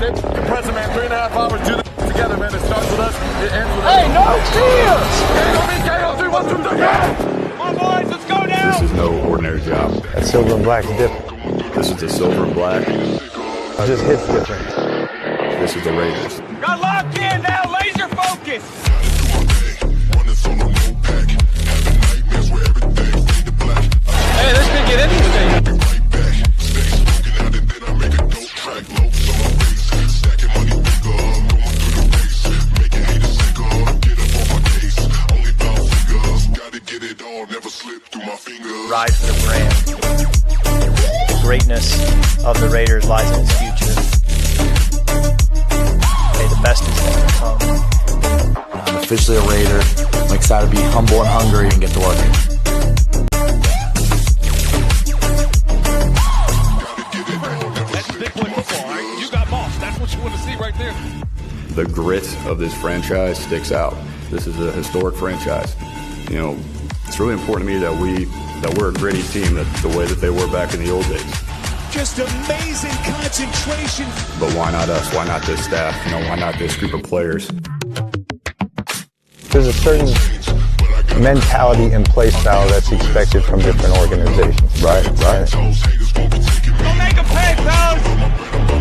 it. Compressor, man, 3.5 hours. Do this together, man. It starts with us. It ends with us. Hey, no cheers! KO, 3, 1, 2, 3, go! Come on, boys, let's go now! This is no ordinary job. That silver and black is different. This is the silver and black. It just hits different. This is the Raiders. Got locked in now, laser focus! Hey, this could get interesting. Ride for the brand. The greatness of the Raiders lies in its future. May the best is yet to come. I'm officially a Raider. I'm excited to be humble and hungry and get to work. That's a big play football, right? You got boss. That's what you want to see right there. The grit of this franchise sticks out. This is a historic franchise. You know, it's really important to me that we're a gritty team, that the way that they were back in the old days. Just amazing concentration. But why not us? Why not this staff? You know, why not this group of players? There's a certain mentality and play style that's expected from different organizations. Right. Go make a pay, fellas!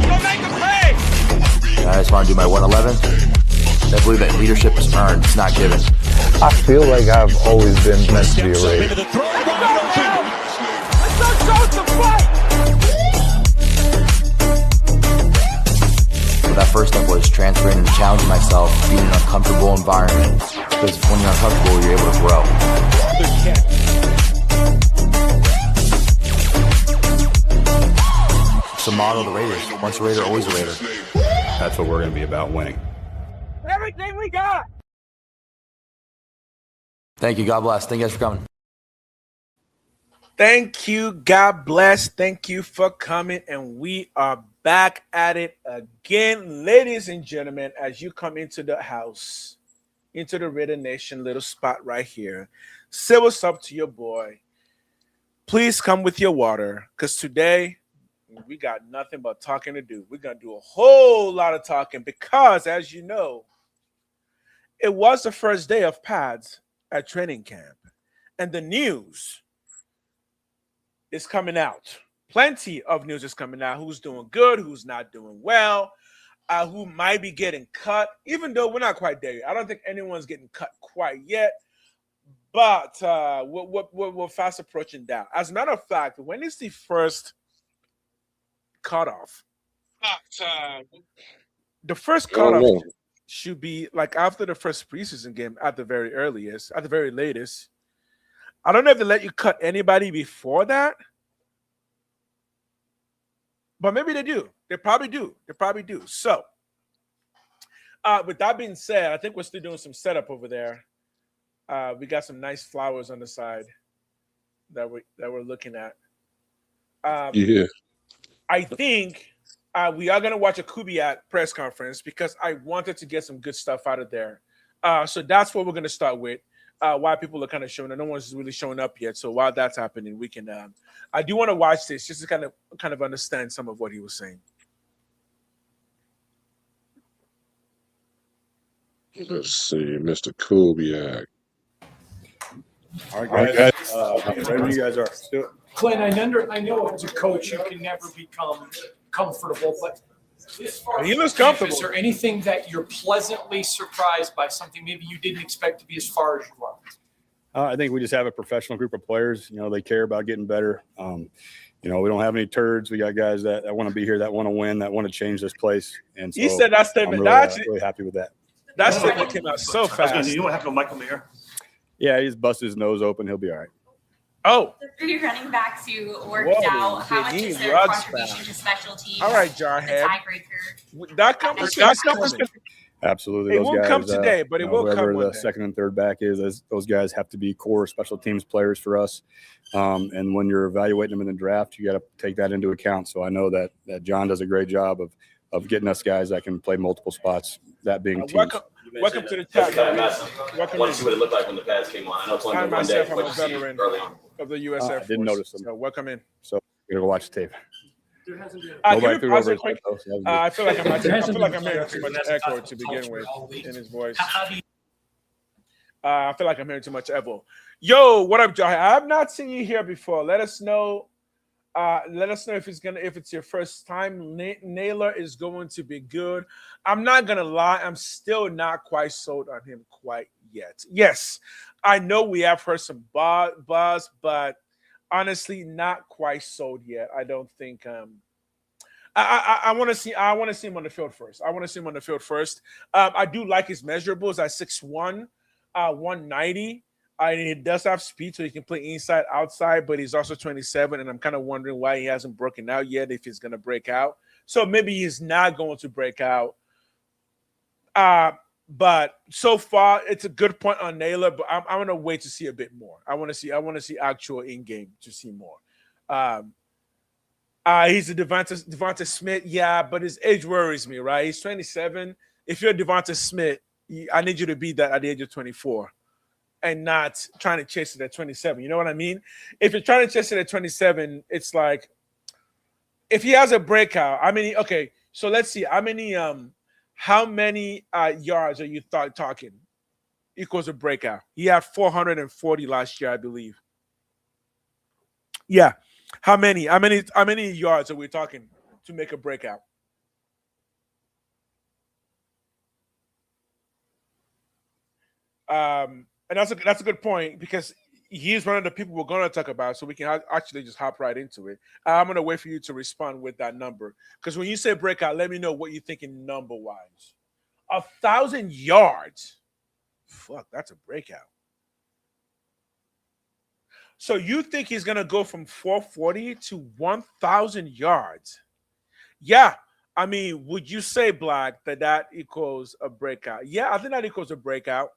Go make a pay! I just want to do my 111. I believe that leadership is earned, it's not given. I feel like I've always been meant to be a Raider. Let's go show some fight! So that first step was transferring and challenging myself, being in an uncomfortable environment. Because when you're uncomfortable, you're able to grow. It's the motto of the Raiders. Once a Raider, always a Raider. That's what we're going to be about, winning. Everything we got! Thank you. God bless. Thank you guys for coming. Thank you. God bless. Thank you for coming. And we are back at it again. Ladies and gentlemen, as you come into the house, into the Raider Nation little spot right here, say what's up to your boy. Please come with your water, because today we got nothing but talking to do. We're going to do a whole lot of talking because, as you know, it was the first day of pads at training camp, and the news is coming out. Plenty of news is coming out. Who's doing good, who's not doing well, who might be getting cut, even though we're not quite there yet. I don't think anyone's getting cut quite yet, but we're fast approaching that. As a matter of fact, when is the first cutoff? The first cutoff should be like after the first preseason game at the very earliest, at the very latest. I don't know if they let you cut anybody before that, but maybe they do. They probably do. So, with that being said, I think we're still doing some setup over there. We got some nice flowers on the side that we're looking at. Yeah. I think we are going to watch a Kubiak press conference because I wanted to get some good stuff out of there. So that's what we're going to start with. Why people are kind of showing up. No one's really showing up yet. So while that's happening, we can. I do want to watch this just to kind of understand some of what he was saying. Let's see, Mr. Kubiak. All right, guys. Wherever you guys are. Do it. Clint, I know as a coach you can never become comfortable, but as far He looks comfortable. Is there anything that you're pleasantly surprised by, something maybe you didn't expect to be as far as you are? I think we just have a professional group of players. You know, they care about getting better. You know, we don't have any turds. We got guys that want to be here, that want to win, that want to change this place. And so He said that statement. I'm really happy with that. That statement came out so fast. You know what happened to Michael Mayer? Yeah, he just busted his nose open. He'll be all right. Oh, The 3 running backs who worked Whoa, out, how much he is their runs contribution fast. to special teams? all right, The Jarhead. tiebreaker. That conversation is coming. Absolutely. It Those won't guys, come today, but it will come whoever one the day. second and third back is, those guys have to be core special teams players for us. And when you're evaluating them in the draft, you got to take that into account. So I know that John does a great job of getting us guys that can play multiple spots, that being teams. Welcome to the chat. I want to see what it looked like when the pads came on. I know it's only I been one day. myself am What a you see veteran early on. of the U.S. Air Force. I didn't notice them. So welcome in. So you're going to watch the tape. There hasn't been. Can Nobody we threw pause over it his quick? head, though, so that was I feel like I'm There hearing hasn't too been much echo to begin with in his voice. How do you I feel like I'm hearing too much echo. Yo, what up, Joe? I have not seen you here before. Let us know. Let us know if it's your first time. Naylor is going to be good. I'm not gonna lie, I'm still not quite sold on him quite yet. Yes, I know we have heard some buzz, but honestly, not quite sold yet. I don't think. I want to see him on the field first. I do like his measurables at 6'1", 190. And he does have speed, so he can play inside, outside, but he's also 27, and I'm kind of wondering why he hasn't broken out yet, if he's going to break out. So maybe he's not going to break out. But so far, it's a good point on Naylor, but I'm going to wait to see a bit more. I want to see actual in-game to see more. He's a Devonta Smith, yeah, but his age worries me, right? He's 27. If you're Devonta Smith, I need you to be that at the age of 24. And not trying to chase it at 27. You know what I mean? If you're trying to chase it at 27, it's like if he has a breakout, so let's see. How many yards are you talking equals a breakout? He had 440 last year, I believe. Yeah. How many yards are we talking to make a breakout? And that's a good point because he's one of the people we're going to talk about, so we can actually just hop right into it. I'm going to wait for you to respond with that number because when you say breakout, let me know what you're thinking number-wise. 1,000 yards. Fuck, that's a breakout. So you think he's going to go from 440 to 1,000 yards? Yeah. I mean, would you say, Black, that equals a breakout? Yeah, I think that equals a breakout.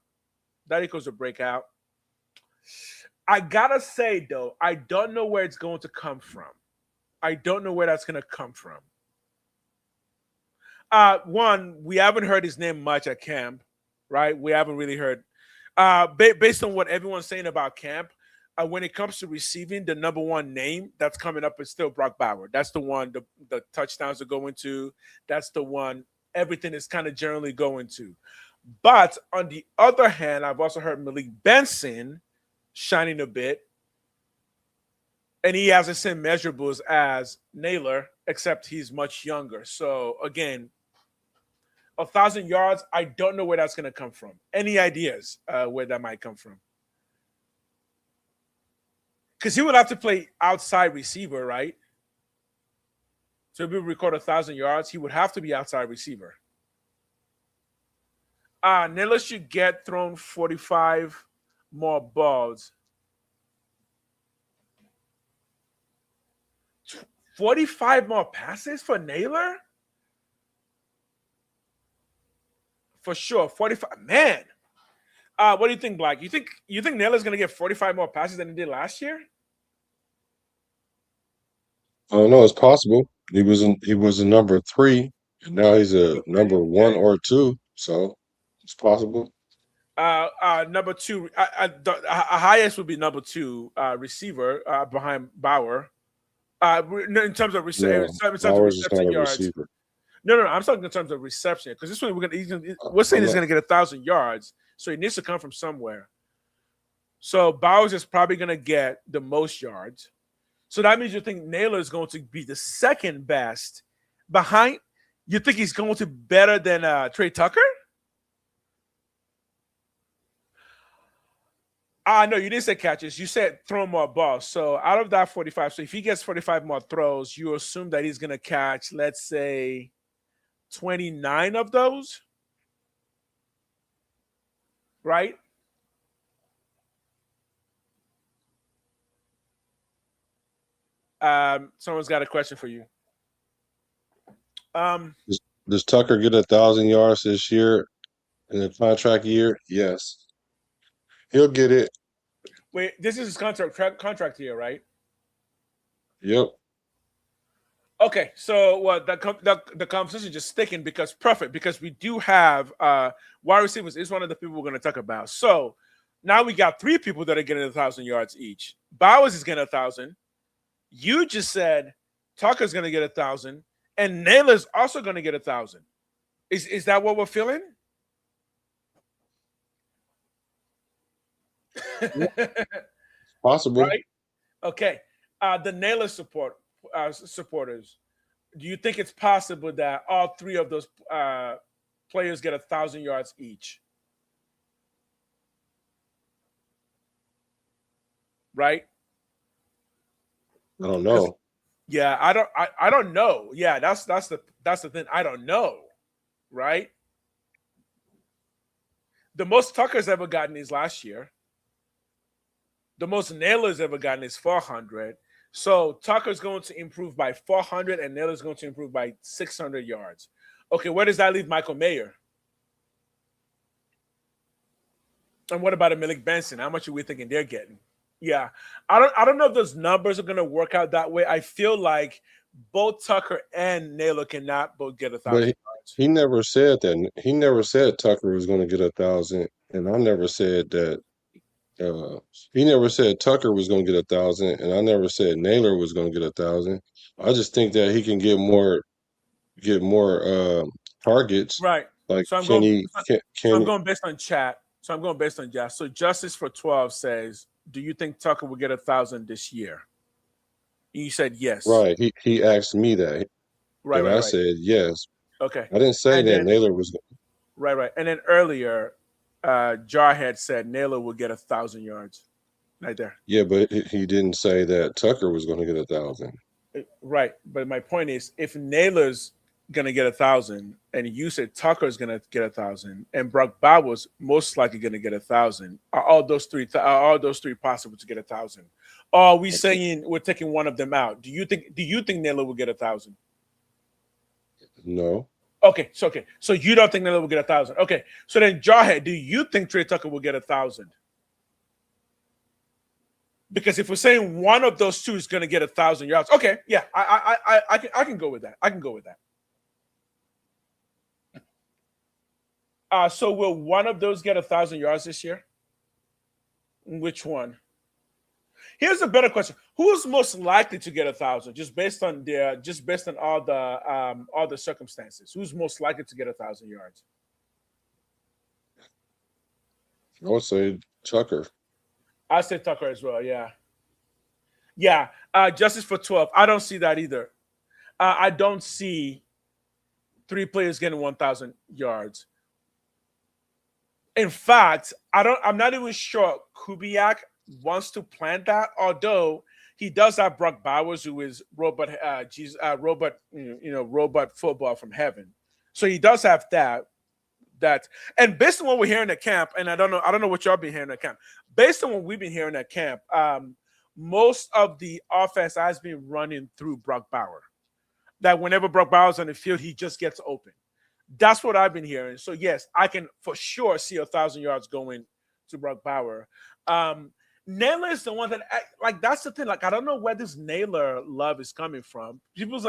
I gotta say though, I don't know where it's going to come from. I don't know where that's gonna come from. One, we haven't heard his name much at camp, right? We haven't really heard. Based on what everyone's saying about camp, when it comes to receiving, the number one name that's coming up is still Brock Bowers. That's the one the touchdowns are going to. That's the one everything is kind of generally going to. But on the other hand, I've also heard Malik Benson shining a bit. And he has the same measurables as Naylor, except he's much younger. So, again, 1,000 yards, I don't know where that's going to come from. Any ideas where that might come from? Because he would have to play outside receiver, right? So if we record 1,000 yards, he would have to be outside receiver. Naylor should get thrown 45 more balls. 45 more passes for Naylor? For sure. 45. Man. What do you think, Black? You think Naylor's going to get 45 more passes than he did last year? I don't know. It's possible. He was a number 3, and now he's a number 1 or 2. So it's possible. Number 2, the highest would be number 2 receiver behind Bauer. In terms of reception yards. Receiver. No, I'm talking in terms of reception because this one we're saying he's going to get 1,000 yards, so he needs to come from somewhere. So Bowers is probably going to get the most yards. So that means you think Naylor is going to be the second best behind. You think he's going to be better than Trey Tucker? No, you didn't say catches. You said throw more balls. So out of that 45, so if he gets 45 more throws, you assume that he's going to catch, let's say, 29 of those, right? Someone's got a question for you. Does Tucker get 1,000 yards this year in the contract year? Yes. He'll get it. Wait, this is his contract year, right? Yep. Okay, so the conversation is just sticking because we do have wide receivers is one of the people we're going to talk about. So now we got 3 people that are getting 1,000 yards each. Bowers is getting 1,000. You just said Tucker's going to get 1,000, and Naylor's also going to get 1,000. Is that what we're feeling? Possible. Right? Okay. The Naylor supporters, do you think it's possible that all three of those players get 1,000 yards each? Right? I don't know. Yeah, I don't know. Yeah, that's the thing. I don't know. Right? The most Tucker's ever gotten is last year. The most Naylor's ever gotten is 400. So Tucker's going to improve by 400 and Naylor's going to improve by 600 yards. Okay, where does that leave Michael Mayer? And what about a Malik Benson? How much are we thinking they're getting? Yeah, I don't know if those numbers are going to work out that way. I feel like both Tucker and Naylor cannot both get 1,000 yards. He never said that. He never said Tucker was going to get 1,000, and I never said that. He never said Tucker was going to get 1,000, and I never said Naylor was going to get 1,000. I just think that he can get more targets. Right. Like, So I'm going based on chat. So I'm going based on chat. So Justice for 12 says, "Do you think Tucker will get 1,000 this year?" You said yes. Right. He asked me that. Right. And I said yes. Okay. I didn't say that Naylor was. Right. And then earlier, Jarhead said Naylor will get 1,000 yards. Right there. Yeah, but he didn't say that Tucker was going to get 1,000. Right. But my point is, if Naylor's going to get 1,000 and you said Tucker's going to get 1,000 and Brock Bowers most likely going to get 1,000, are all those three possible to get 1,000? Or are we saying we're taking one of them out? Do you think Naylor will get 1,000? No. Okay. So you don't think Naylor will get 1,000? Okay. So then, Jarhead, do you think Trey Tucker will get 1,000? Because if we're saying one of those two is going to get 1,000 yards, okay, yeah, I can go with that. I can go with that. So will one of those get 1,000 yards this year? Which one? Here's a better question: who's most likely to get 1,000? Just based on all the circumstances, who's most likely to get 1,000 yards? I would say Tucker. I say Tucker as well. Yeah. Justice for 12. I don't see that either. I don't see three players getting 1,000 yards. In fact, I'm not even sure Kubiak wants to plan that, although he does have Brock Bowers, who is robot football from heaven. So he does have that. And based on what we're hearing at camp, and I don't know what y'all been hearing at camp. Based on what we've been hearing at camp, most of the offense has been running through Brock Bowers. That whenever Brock Bowers on the field, he just gets open. That's what I've been hearing. So yes, I can for sure see 1,000 yards going to Brock Bowers. Naylor is the one that, like, that's the thing. Like, I don't know where this Naylor love is coming from. People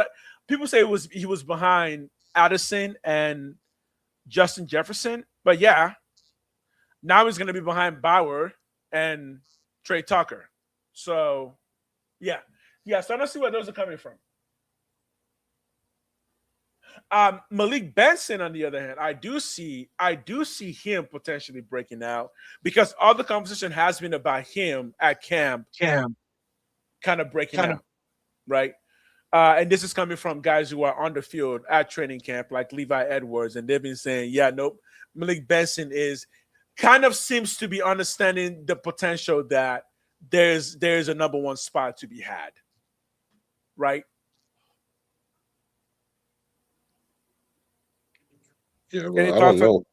say he was behind Addison and Justin Jefferson, but yeah, now he's going to be behind Bauer and Trey Tucker. So yeah. So I don't see where those are coming from. Malik Benson, on the other hand, I do see him potentially breaking out because all the conversation has been about him at camp kind of breaking out, right? And this is coming from guys who are on the field at training camp, like Levi Edwards, and they've been saying, yeah, nope, Malik Benson seems to be understanding the potential that there's a number one spot to be had, right? Yeah, well,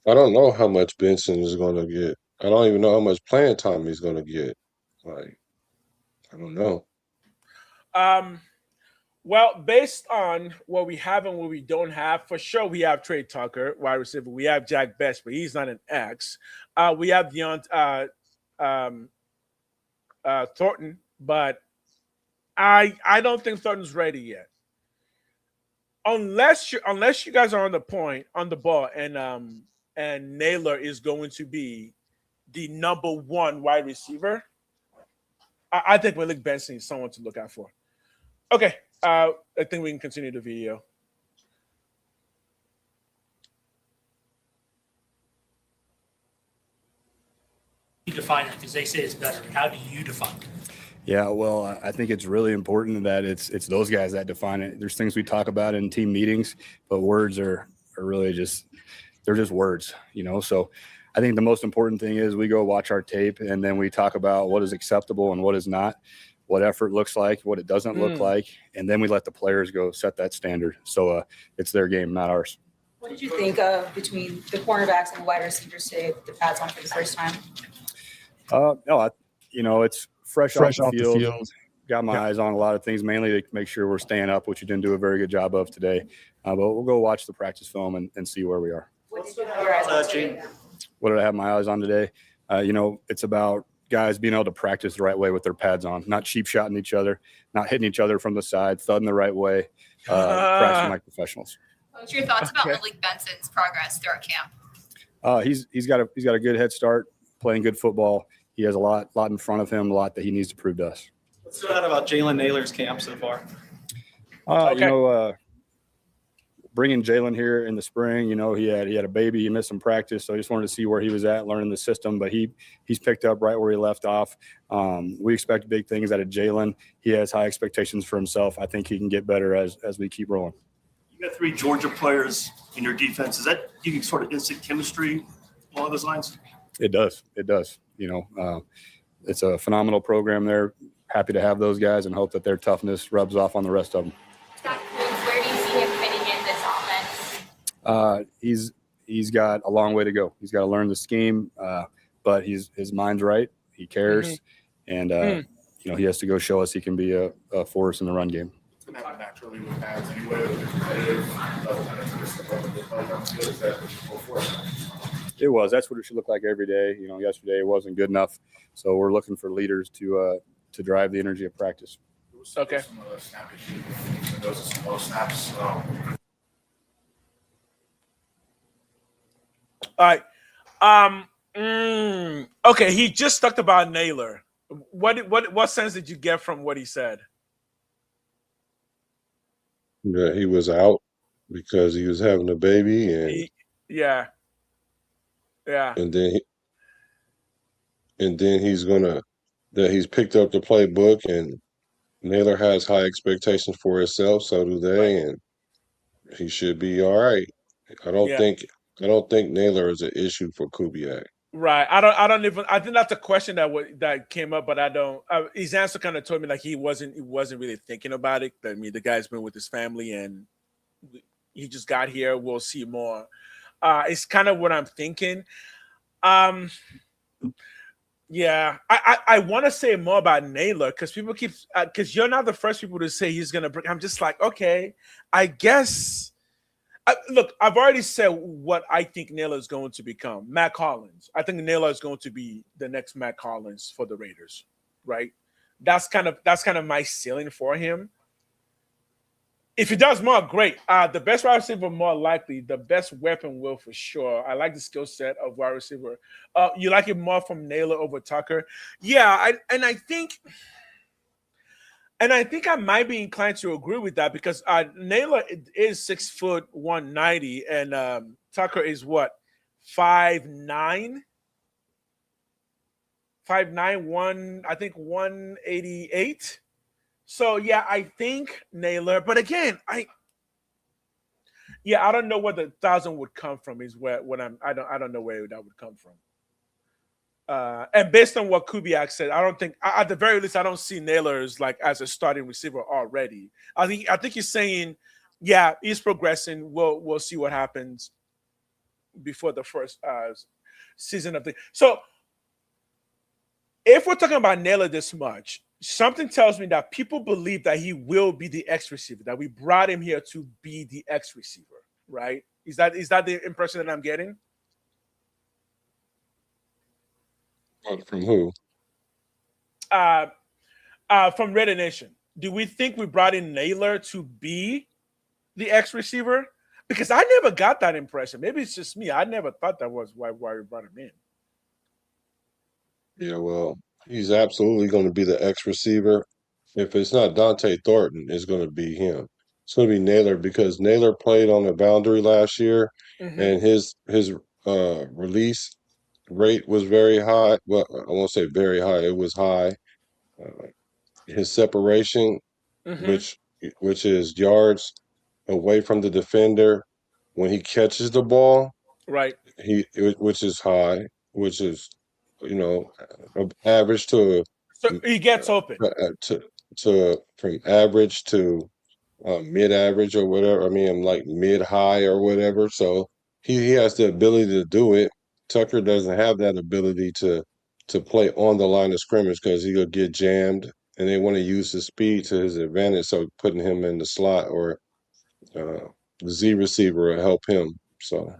I don't know how much Benson is going to get. I don't even know how much playing time he's going to get. Like, I don't know. Well, based on what we have and what we don't have, for sure we have Trey Tucker, wide receiver. We have Jack Best, but he's not an X. We have Thornton, but I don't think Thornton's ready yet. Unless you guys are on the ball, and Naylor is going to be the number one wide receiver, I think Malik Benson is someone to look out for. Okay, I think we can continue the video. You define it because they say it's better. How do you define it? Yeah, well, I think it's really important that it's those guys that define it. There's things we talk about in team meetings, but words are really they're just words, you know. So I think the most important thing is we go watch our tape and then we talk about what is acceptable and what is not, what effort looks like, what it doesn't look like, and then we let the players go set that standard. So it's their game, not ours. What did you think of between the cornerbacks and the wide receivers today with the pads on for the first time? No, it's fresh off the field. Got my eyes on a lot of things, mainly to make sure we're staying up, which you didn't do a very good job of today. But we'll go watch the practice film and see where we are. What did you have your eyes on today? What did I have my eyes on today? It's about guys being able to practice the right way with their pads on, not cheap shotting each other, not hitting each other from the side, thudding the right way, practicing like professionals. What's your thoughts about Malik Benson's progress throughout camp? He's got a good head start, playing good football. He has a lot in front of him, a lot that he needs to prove to us. What's that about Jalen Naylor's camp so far? Bringing Jalen here in the spring, he had a baby, he missed some practice, so I just wanted to see where he was at, learning the system. But he's picked up right where he left off. We expect big things out of Jalen. He has high expectations for himself. I think he can get better as we keep rolling. You got 3 Georgia players in your defense. Is that you can sort of instant chemistry along those lines? It does. It's a phenomenal program there. Happy to have those guys and hope that their toughness rubs off on the rest of them. Where do you see him fitting in this offense? He's got a long way to go. He's got to learn the scheme, but his mind's right. He cares, and he has to go show us he can be a force in the run game. It's going to happen naturally with pads anyway. It was. That's what it should look like every day. Yesterday it wasn't good enough, so we're looking for leaders to drive the energy of practice. Okay. Those are some low snaps. All right. Okay. He just talked about Naylor. What sense did you get from what he said? Yeah, he was out because he was having a baby, and Yeah. and then he's picked up the playbook, and Naylor has high expectations for himself, so do they, and he should be all right. I don't think Naylor is an issue for Kubiak. Right. I think that's a question that came up, but I don't. His answer kind of told me like he wasn't really thinking about it. I mean, the guy's been with his family and he just got here. We'll see more. It's kind of what I'm thinking. Yeah, I want to say more about Naylor because people because you're not the first people to say he's gonna bring. I'm just like, okay, I guess. Look, I've already said what I think Naylor is going to become. Matt Collins. I think Naylor is going to be the next Matt Collins for the Raiders, right? That's kind of my ceiling for him. If he does more, great. The best wide receiver, more likely. The best weapon, will for sure. I like the skill set of wide receiver. You like it more from Naylor over Tucker? Yeah, I think I might be inclined to agree with that because Naylor is 6 foot 190 and Tucker is what 5'9", 188. So yeah, I think Naylor, but again, I don't know where the 1,000 would come from. Is I don't know where that would come from. And based on what Kubiak said, I don't think, at the very least, I don't see Naylor as a starting receiver already. I think he's saying, yeah, he's progressing. We'll see what happens before the first season of the. So if we're talking about Naylor this much, something tells me that people believe that he will be the X receiver, that we brought him here to be the X receiver, right? Is that the impression that I'm getting? From who? From Raider Nation. Do we think we brought in Naylor to be the X receiver? Because I never got that impression. Maybe it's just me. I never thought that was why we brought him in. Yeah, well, he's absolutely going to be the X receiver, if it's not Dante Thornton, it's going to be him. It's going to be Naylor because Naylor played on the boundary last year, and his release rate was very high. Well, I won't say very high; it was high. His separation, which is yards away from the defender when he catches the ball, Right. which is high, which is average to So he gets open. to from average to mid-average or whatever. I mean, like mid-high or whatever. So he has the ability to do it. Tucker doesn't have that ability to play on the line of scrimmage because he'll get jammed, and they want to use his speed to his advantage. So putting him in the slot or the Z receiver will help him. So.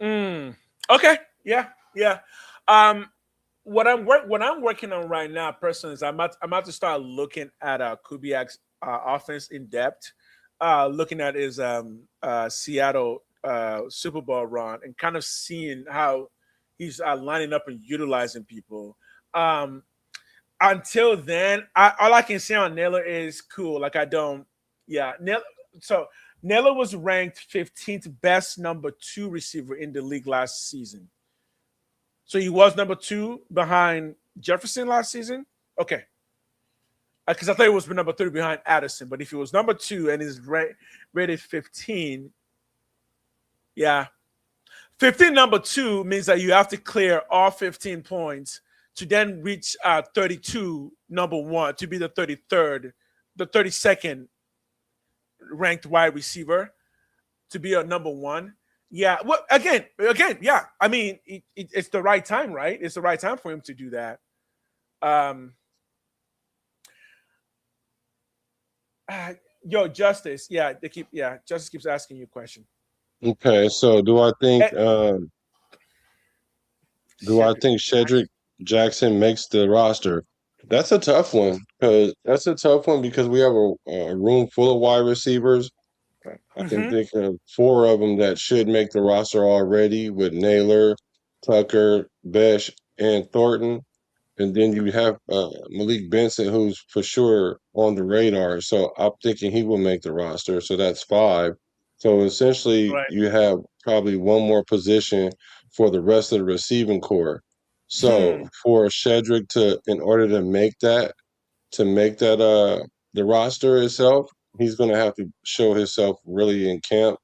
Okay. Yeah. What I'm working on right now, personally, is I'm about to start looking at Kubiak's offense in depth, looking at his Seattle Super Bowl run and kind of seeing how he's lining up and utilizing people. Until then, all I can say on Naylor is cool. Like Naylor was ranked 15th best number 2 receiver in the league last season. So he was number 2 behind Jefferson last season? Okay. Because I thought he was number 3 behind Addison. But if he was number 2 and is rated 15, yeah. 15 number 2 means that you have to clear all 15 points to then reach 32 number 1 to be the 32nd ranked wide receiver to be a number 1. Yeah. Well, again, yeah. I mean, it's the right time, right? It's the right time for him to do that. Justice. Yeah, Justice keeps asking you a question. Okay, so do I think Shedrick Jackson makes the roster? That's a tough one because we have a room full of wide receivers. I can think of 4 of them that should make the roster already with Naylor, Tucker, Besh, and Thornton. And then you have Malik Benson, who's for sure on the radar. So I'm thinking he will make the roster. So that's 5. So essentially, you have probably one more position for the rest of the receiving core. So for Shedrick in order to make that the roster itself, he's going to have to show himself really in camp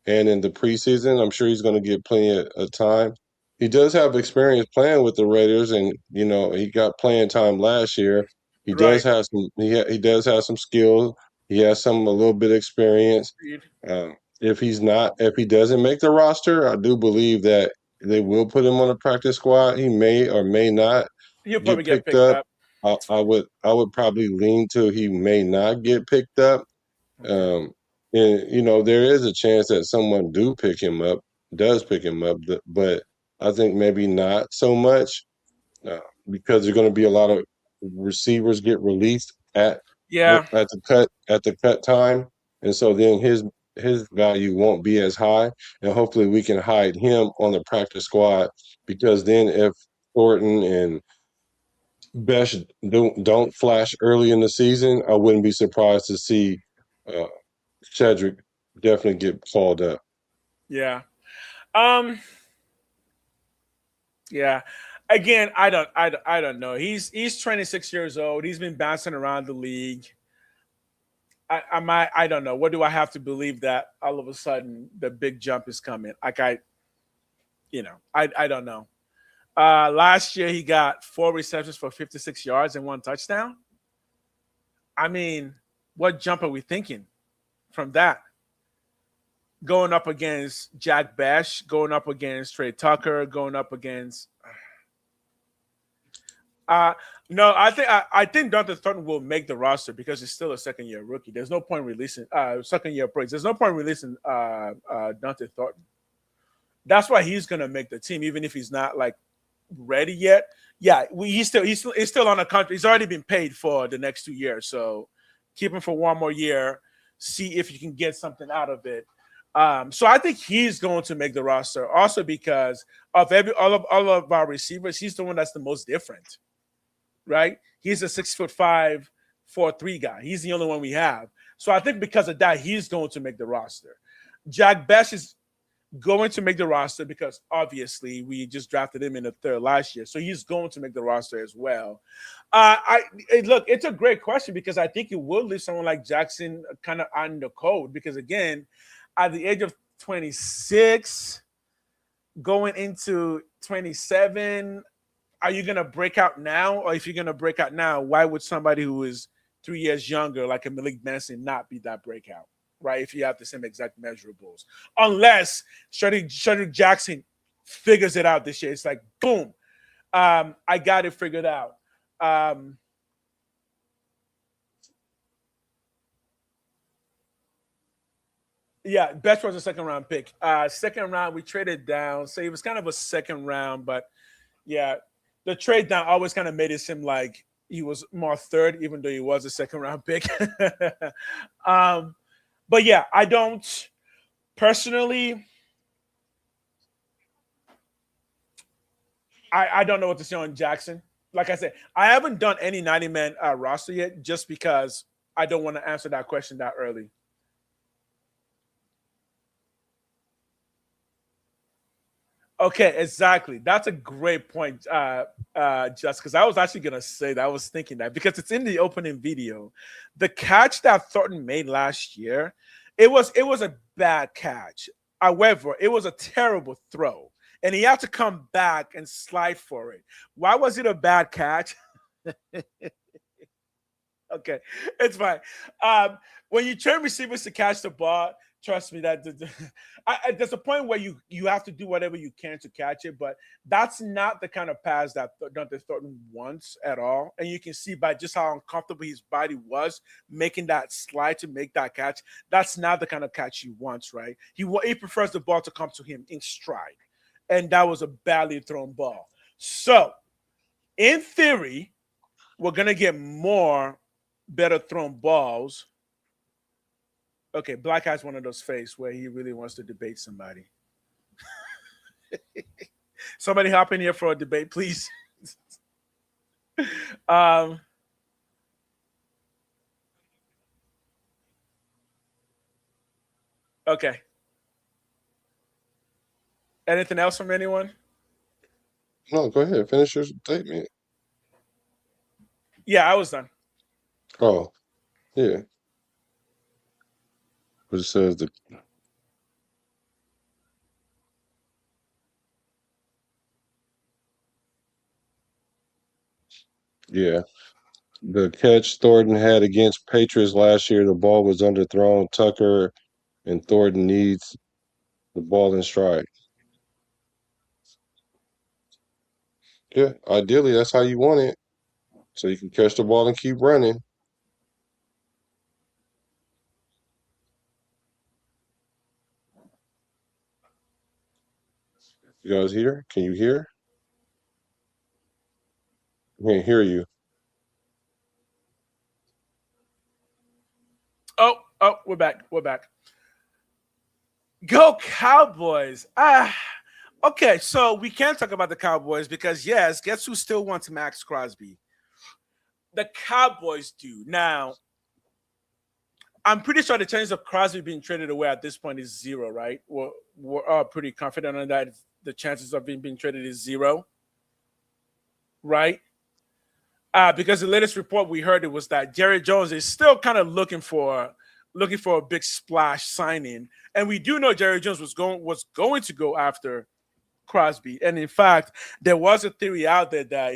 and in the preseason. I'm sure he's going to get plenty of time. He does have experience playing with the Raiders, and he got playing time last year. He does have some. He does have some skill. He has a little bit of experience. If he doesn't make the roster, I do believe that they will put him on a practice squad. He may or may not. He'll probably get picked up. I would probably lean to he may not get picked up. And there is a chance that someone does pick him up, but I think maybe not so much because there's going to be a lot of receivers get released at the cut time, and so then his value won't be as high, and hopefully we can hide him on the practice squad because then if Thornton and Besh don't flash early in the season, I wouldn't be surprised to see Shedrick definitely get called up. Yeah. Yeah. Again, I don't know. He's 26 years old. He's been bouncing around the league. I don't know. What do I have to believe that all of a sudden the big jump is coming? Like I don't know. Last year he got 4 receptions for 56 yards and 1 touchdown. I mean, what jump are we thinking from that? Going up against Jack Besh, going up against Trey Tucker, going up against no, I think Dante Thornton will make the roster because he's still a second-year rookie. There's no point releasing second-year breaks. There's no point releasing Dante Thornton. That's why he's gonna make the team, even if he's not like ready yet. Yeah, he's still on a contract. He's already been paid for the next 2 years, so keep him for 1 more year. See if you can get something out of it. So I think he's going to make the roster, also because of all of our receivers. He's the one that's the most different, right? He's a 6'5", 4'3" guy. He's the only one we have. So I think because of that, he's going to make the roster. Jack Bech is going to make the roster because obviously we just drafted him in the 3rd last year. So he's going to make the roster as well. Look, it's a great question because I think it will leave someone like Jackson kind of on the code because, again, at the age of 26, going into 27, are you going to break out now? Or if you're going to break out now, why would somebody who is 3 years younger, like a Malik Benson, not be that breakout, right? If you have the same exact measurables. Unless Shedrick Jackson figures it out this year. It's like, boom, I got it figured out. Yeah, Bech was a 2nd round pick. 2nd round, we traded down. So it was kind of a 2nd round, but yeah, the trade down always kind of made it seem like he was more 3rd, even though he was a 2nd round pick. But yeah, I don't personally. I don't know what to say on Jackson. Like I said, I haven't done any 90-man roster yet just because I don't want to answer that question that early. Okay, exactly. That's a great point, just because I was actually going to say that. I was thinking that because it's in the opening video. The catch that Thornton made last year, it was a bad catch. However, it was a terrible throw, and he had to come back and slide for it. Why was it a bad catch? Okay, it's fine. When you train receivers to catch the ball, trust me, that there's a point where you have to do whatever you can to catch it, but that's not the kind of pass that Dante Thornton wants at all. And you can see by just how uncomfortable his body was making that slide to make that catch. That's not the kind of catch he wants, right? He prefers the ball to come to him in stride, and that was a badly thrown ball. So, in theory, we're gonna get more better thrown balls. Okay, Black has one of those faces where he really wants to debate somebody. Somebody hop in here for a debate, please. Okay. Anything else from anyone? No, go ahead. Finish your statement. Yeah, I was done. Oh, yeah. But it says the the catch Thornton had against Patriots last year, the ball was underthrown. Tucker and Thornton needs the ball in stride. Yeah, ideally that's how you want it. So you can catch the ball and keep running. You guys hear? Can you hear? I can't hear you. Oh, we're back. We're back. Go Cowboys. Okay, so we can't talk about the Cowboys because, yes, guess who still wants Max Crosby? The Cowboys do. Now, I'm pretty sure the chances of Crosby being traded away at this point is 0, right? We're all pretty confident on that. The chances of being traded is 0, right? Because the latest report we heard it was that Jerry Jones is still kind of looking for a big splash signing, and we do know Jerry Jones was going to go after Crosby, and in fact, there was a theory out there that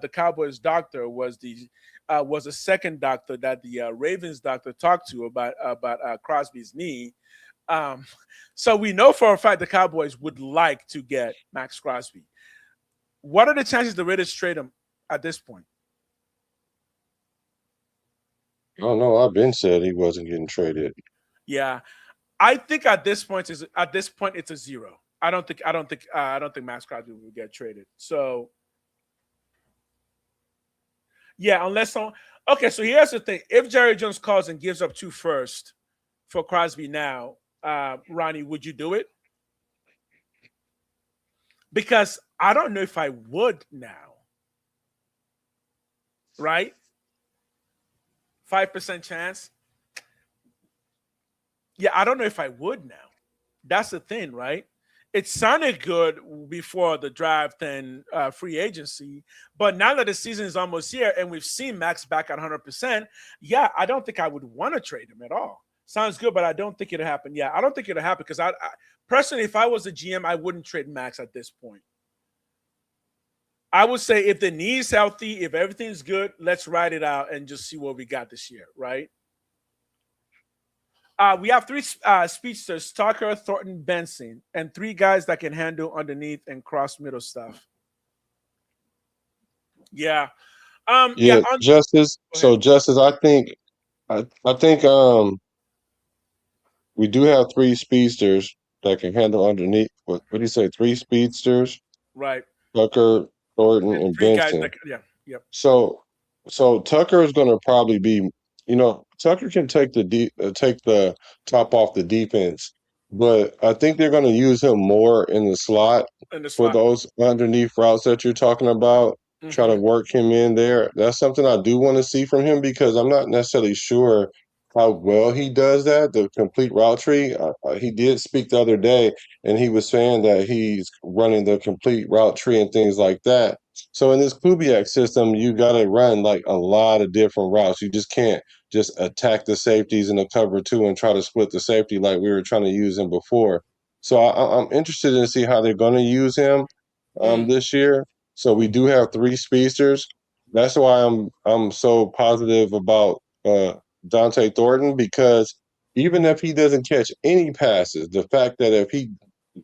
the Cowboys doctor was a second doctor that the Ravens doctor talked to about Crosby's knee. So we know for a fact the Cowboys would like to get Max Crosby. What are the chances the Raiders trade him at this point? Oh no, I've been said he wasn't getting traded. Yeah, I think at this point it's a 0. I don't think Max Crosby will get traded. So yeah, unless someone. Okay, so here's the thing: if Jerry Jones calls and gives up 2 firsts for Crosby now, Ronnie, would you do it? Because I don't know if I would now. right? 5% chance. Yeah, I don't know if I would now. That's the thing, right? It sounded good before the draft and free agency, but now that the season is almost here and we've seen Max back at 100%, yeah, I don't think I would want to trade him at all. Sounds good, but I don't think it'll happen. Yeah, I don't think it'll happen because I personally, if I was a GM, I wouldn't trade Max at this point. I would say if the knee's healthy, if everything's good, let's ride it out and just see what we got this year, right? We have 3 speedsters, Tucker, Thornton, Benson, and 3 guys that can handle underneath and cross middle stuff. Yeah. Justice. So Justice, I think we do have 3 speedsters that can handle underneath. What do you say? 3 speedsters? Right. Tucker, Thornton, and 3 guys Benson. that, yeah. Yep. So Tucker is going to probably be, Tucker can take the top off the defense, but I think they're going to use him more in the slot for those underneath routes that you're talking about. Try to work him in there. That's something I do want to see from him because I'm not necessarily sure how well he does that, the complete route tree. He did speak the other day, and he was saying that he's running the complete route tree and things like that. So in this Kubiak system, you got to run like a lot of different routes. You just can't just attack the safeties in the cover 2 and try to split the safety like we were trying to use him before. So I'm interested in see how they're going to use him this year. So we do have 3 speedsters. That's why I'm so positive about Dante Thornton, because even if he doesn't catch any passes, the fact that if he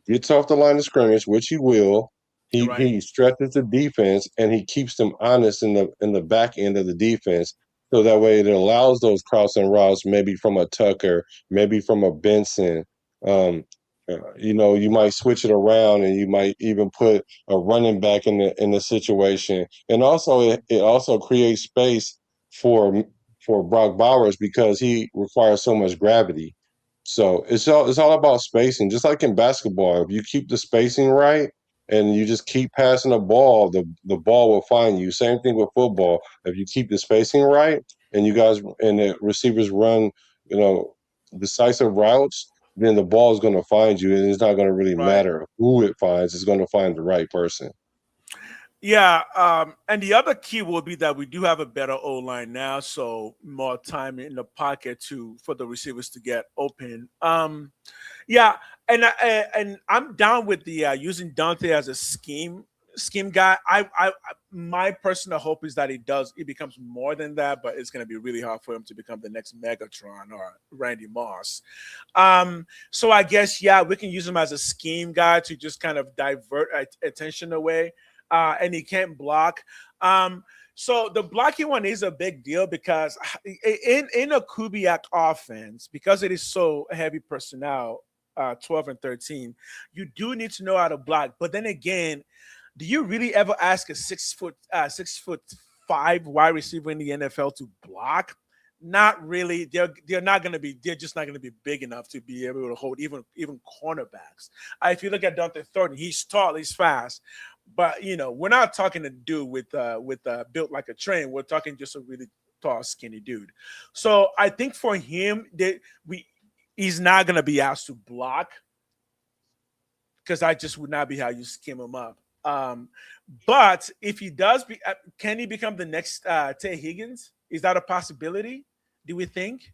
gets off the line of scrimmage, which he will, he stretches the defense and he keeps them honest in the back end of the defense. So that way it allows those crossing routes, maybe from a Tucker, maybe from a Benson. You might switch it around and you might even put a running back in the situation. And also it also creates space for Brock Bowers because he requires so much gravity. So it's all about spacing. Just like in basketball, if you keep the spacing right and you just keep passing the ball, the ball will find you. Same thing with football. If you keep the spacing right and you guys and the receivers run, decisive routes, then the ball is going to find you, and it's not going to really matter who it finds. It's going to find the right person. Yeah, and the other key will be that we do have a better O-line now, so more time in the pocket for the receivers to get open. Yeah, and I'm down with the using Dante as a scheme guy. My personal hope is that he becomes more than that, but it's going to be really hard for him to become the next Megatron or Randy Moss. So I guess we can use him as a scheme guy to just kind of divert attention away. And he can't block. So the blocking one is a big deal because in a Kubiak offense, because it is so heavy personnel, 12 and 13, you do need to know how to block. But then again, do you really ever ask a 6'5" wide receiver in the NFL to block? Not really. They're just not going to be big enough to be able to hold even cornerbacks. If you look at Dante Thornton, he's tall, he's fast. But we're not talking a dude with built like a train. We're talking just a really tall, skinny dude. So I think for him, he's not gonna be asked to block because I just would not be how you skim him up. But if he does, can he become the next Tay Higgins? Is that a possibility? Do we think?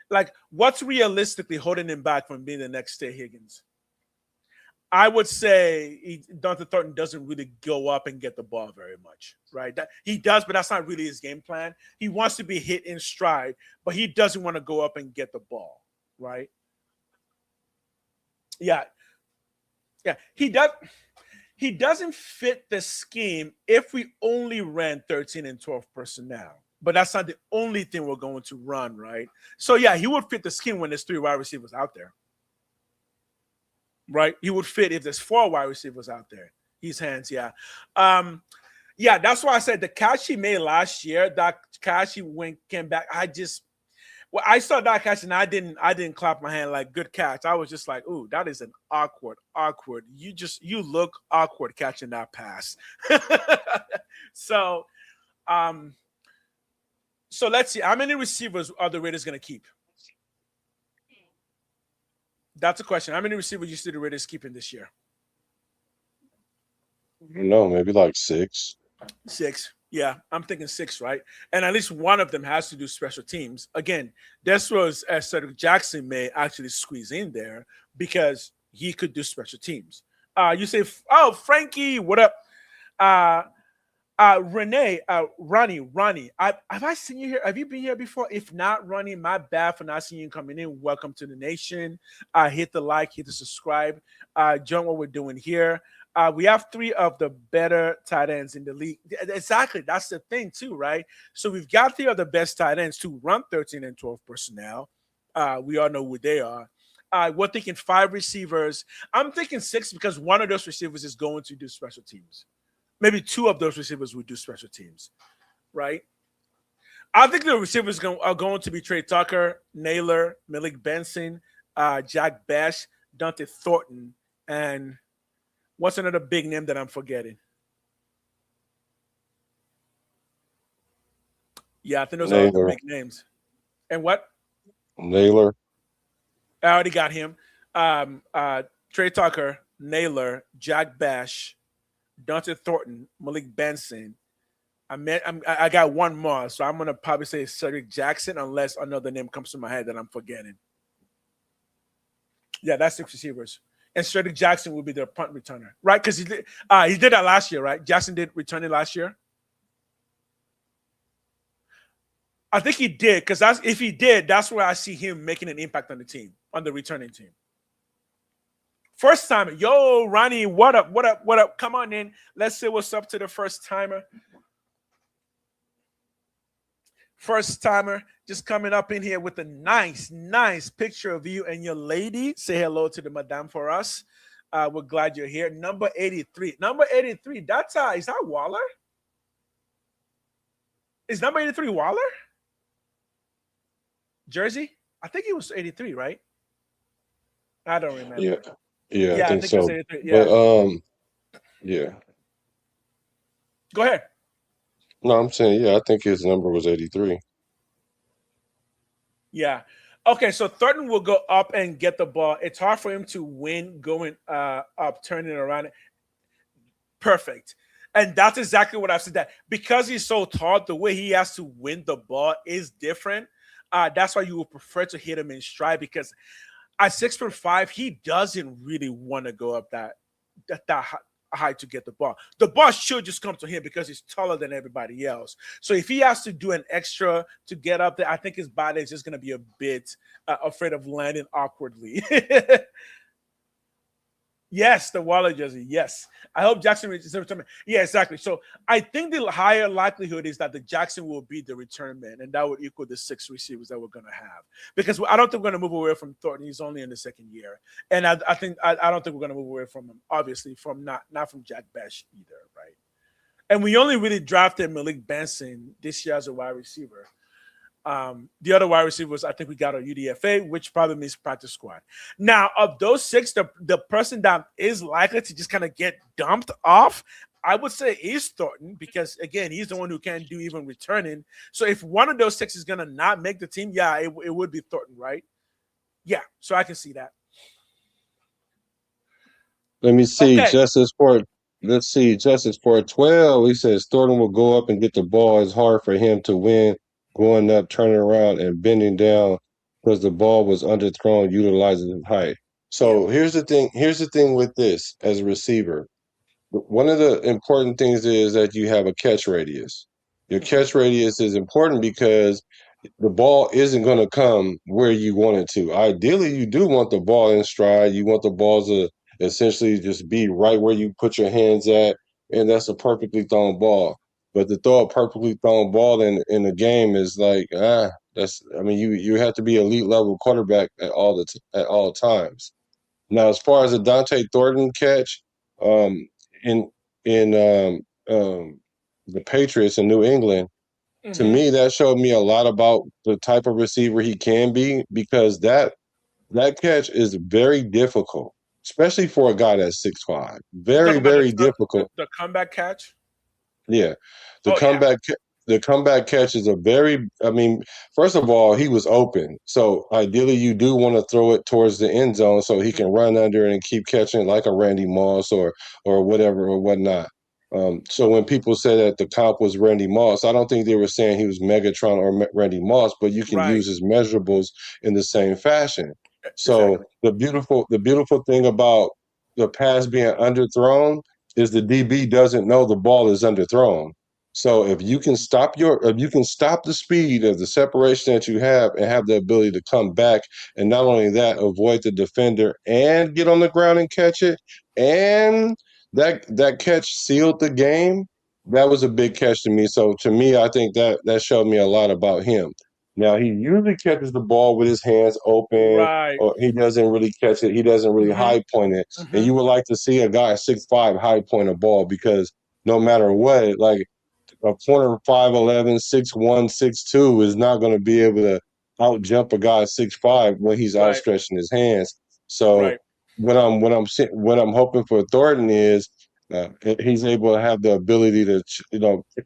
Like, what's realistically holding him back from being the next Tay Higgins? I would say Dante Thornton doesn't really go up and get the ball very much, right? He does, but that's not really his game plan. He wants to be hit in stride, but he doesn't want to go up and get the ball, right? Yeah. He doesn't fit the scheme if we only ran 13 and 12 personnel. But that's not the only thing we're going to run, right? So, he would fit the scheme when there's 3 wide receivers out there. Right, he would fit if there's 4 wide receivers out there. His hands, that's why I said the catch he made last year. That catch he came back. I saw that catch and I didn't clap my hand like good catch. I was just like, ooh, that is an awkward. You look awkward catching that pass. So, So let's see. How many receivers are the Raiders going to keep? That's a question. How many receivers you see the Raiders keeping this year? No, maybe like 6. 6. Yeah, I'm thinking 6, right? And at least one of them has to do special teams. Again, this was Cedric Jackson may actually squeeze in there because he could do special teams. You say, oh, Frankie, what up? Renee, Ronnie, have I seen you here? Have you been here before? If not, Ronnie, my bad for not seeing you coming in. Welcome to the nation. Hit the like, hit the subscribe. Join what we're doing here. We have 3 of the better tight ends in the league. Exactly. That's the thing too, right? So we've got 3 of the best tight ends to run 13 and 12 personnel. We all know who they are. We're thinking 5 receivers. I'm thinking 6 because one of those receivers is going to do special teams. Maybe 2 of those receivers will do special teams, right? I think the receivers are going to be Trey Tucker, Naylor, Malik Benson, Jack Bash, Dante Thornton, and what's another big name that I'm forgetting? Yeah, I think those are the big names. And what? Naylor. I already got him. Trey Tucker, Naylor, Jack Bash, Dante Thornton, Malik Benson. I got one more, so I'm gonna probably say Cedric Jackson, unless another name comes to my head that I'm forgetting. Yeah, that's 6 receivers, and Cedric Jackson will be their punt returner, right? Because he did that last year, right? Jackson did return it last year. I think he did, because if he did, that's where I see him making an impact on the team, on the returning team. First timer, yo, Ronnie, what up? What up? What up? Come on in. Let's say what's up to the first timer. First timer just coming up in here with a nice picture of you and your lady. Say hello to the madame for us. We're glad you're here. Number 83. Number 83. That's is that Waller? Is number 83 Waller? Jersey? I think he was 83, right? I don't remember. Yeah, I think so. Yeah. But yeah. Go ahead. No, I'm saying, I think his number was 83. Yeah. Okay, so Thornton will go up and get the ball. It's hard for him to win going up, turning around. Perfect. And that's exactly what I've said. That because he's so tall, the way he has to win the ball is different. That's why you would prefer to hit him in stride, because at 6'5", he doesn't really want to go up that high to get the ball. The ball should just come to him because he's taller than everybody else. So if he has to do an extra to get up there, I think his body is just going to be a bit afraid of landing awkwardly. Yes, the Waller jersey. Yes. I hope Jackson reaches the return man. Yeah, exactly. So I think the higher likelihood is that the Jackson will be the return man, and that would equal the 6 receivers that we're going to have. Because I don't think we're going to move away from Thornton. He's only in the 2nd year. And I don't think we're going to move away from him, obviously, from not from Jack Bash either, right? And we only really drafted Malik Benson this year as a wide receiver. The other wide receivers, I think we got a UDFA, which probably means practice squad. Now, of those 6, the person that is likely to just kind of get dumped off, I would say is Thornton, because again, he's the one who can't do even returning. So if one of those 6 is gonna not make the team, yeah, it would be Thornton, right? Yeah, so I can see that. Let me see. Okay. Let's see. Justice for 12. He says Thornton will go up and get the ball. It's hard for him to win going up, turning around, and bending down because the ball was underthrown, utilizing his height. So here's the thing. Here's the thing with this as a receiver. One of the important things is that you have a catch radius. Your catch radius is important because the ball isn't going to come where you want it to. Ideally, you do want the ball in stride. You want the balls to essentially just be right where you put your hands at, and that's a perfectly thrown ball. But to throw a perfectly thrown ball in a game is like, you have to be elite level quarterback at all times. Now, as far as a Dante Thornton catch, in the Patriots in New England, to me, that showed me a lot about the type of receiver he can be, because that catch is very difficult, especially for a guy that's 6'5". Very, very difficult. The comeback catch? Yeah. The comeback the comeback catch is a very, I mean, first of all, he was open. So ideally, you do want to throw it towards the end zone so he can run under and keep catching like a Randy Moss or whatever or whatnot. So when people say that the comp was Randy Moss, I don't think they were saying he was Megatron or Randy Moss, but you can Right. use his measurables in the same fashion. So Exactly. the beautiful thing about the pass being underthrown is the DB doesn't know the ball is underthrown. So if you can stop the speed of the separation that you have and have the ability to come back, and not only that, avoid the defender and get on the ground and catch it, and that catch sealed the game. That was a big catch to me. So to me, I think that showed me a lot about him. Now he usually catches the ball with his hands open, Right. or he doesn't really catch it. He doesn't really Mhm. high point it. And Mhm. you would like to see a guy 6'5" high point a ball because no matter what, like a corner 5'11", 6'1", 6'2" is not going to be able to out jump a guy 6'5" when he's Right. outstretching his hands. So Right. what I'm hoping for Thornton is he's able to have the ability to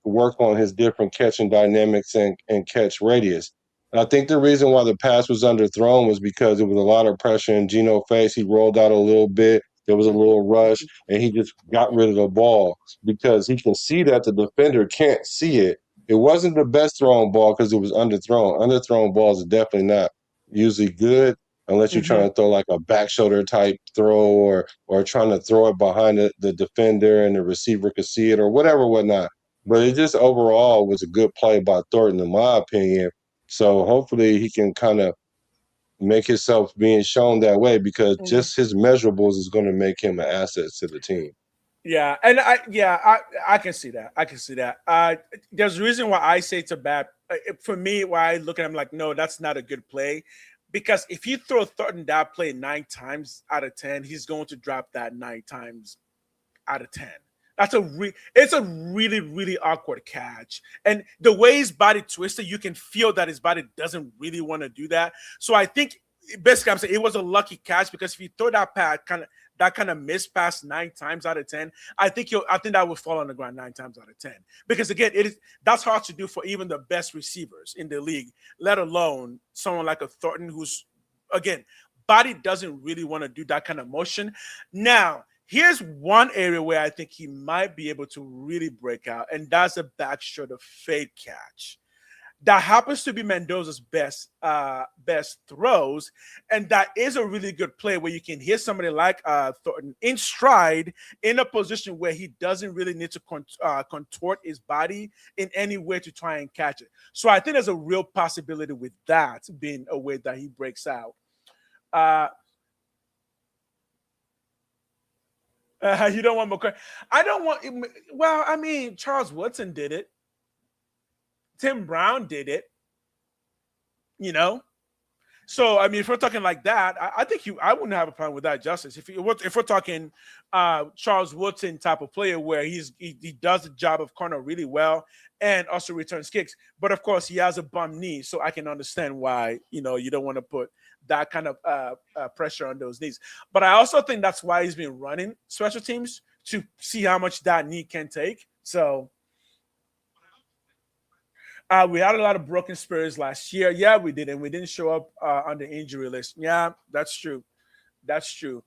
work on his different catching dynamics and catch radius. I think the reason why the pass was underthrown was because it was a lot of pressure in Geno face. He rolled out a little bit. There was a little rush, and he just got rid of the ball because he can see that the defender can't see it. It wasn't the best thrown ball because it was underthrown. Underthrown balls are definitely not usually good unless you're trying Mhm. to throw like a back shoulder type throw or trying to throw it behind the defender and the receiver could see it or whatnot. But it just overall was a good play by Thornton, in my opinion. So hopefully he can kind of make himself being shown that way because Mhm. just his measurables is going to make him an asset to the team. Yeah, and I can see that. I can see that. There's a reason why I say it's a bad. For me, why I look at him like, no, that's not a good play, because if you throw Thornton that play 9 times out of 10, he's going to drop that 9 times out of 10. It's a really, really awkward catch. And the way his body twisted, you can feel that his body doesn't really want to do that. So I think basically I'm saying it was a lucky catch, because if you throw that kind of miss pass 9 times out of 10, I think that would fall on the ground 9 times out of 10. Because again, that's hard to do for even the best receivers in the league, let alone someone like a Thornton who's, again, body doesn't really want to do that kind of motion. Now, here's one area where I think he might be able to really break out, and that's a back shoulder fade catch. That happens to be Mendoza's best throws, and that is a really good play where you can hit somebody like Thornton in stride in a position where he doesn't really need to contort his body in any way to try and catch it. So I think there's a real possibility with that being a way that he breaks out. You don't want McCray. I don't want. Well, I mean, Charles Woodson did it. Tim Brown did it. You know. So I mean, if we're talking like that, I think I wouldn't have a problem with that, Justice. If we're talking Charles Woodson type of player where he does the job of corner really well and also returns kicks, but of course he has a bum knee, so I can understand why you don't want to put that kind of pressure on those knees. But I also think that's why he's been running special teams to see how much that knee can take. So. We had a lot of broken spirits last year. Yeah, we did, and we didn't show up on the injury list. Yeah, that's true. That's true.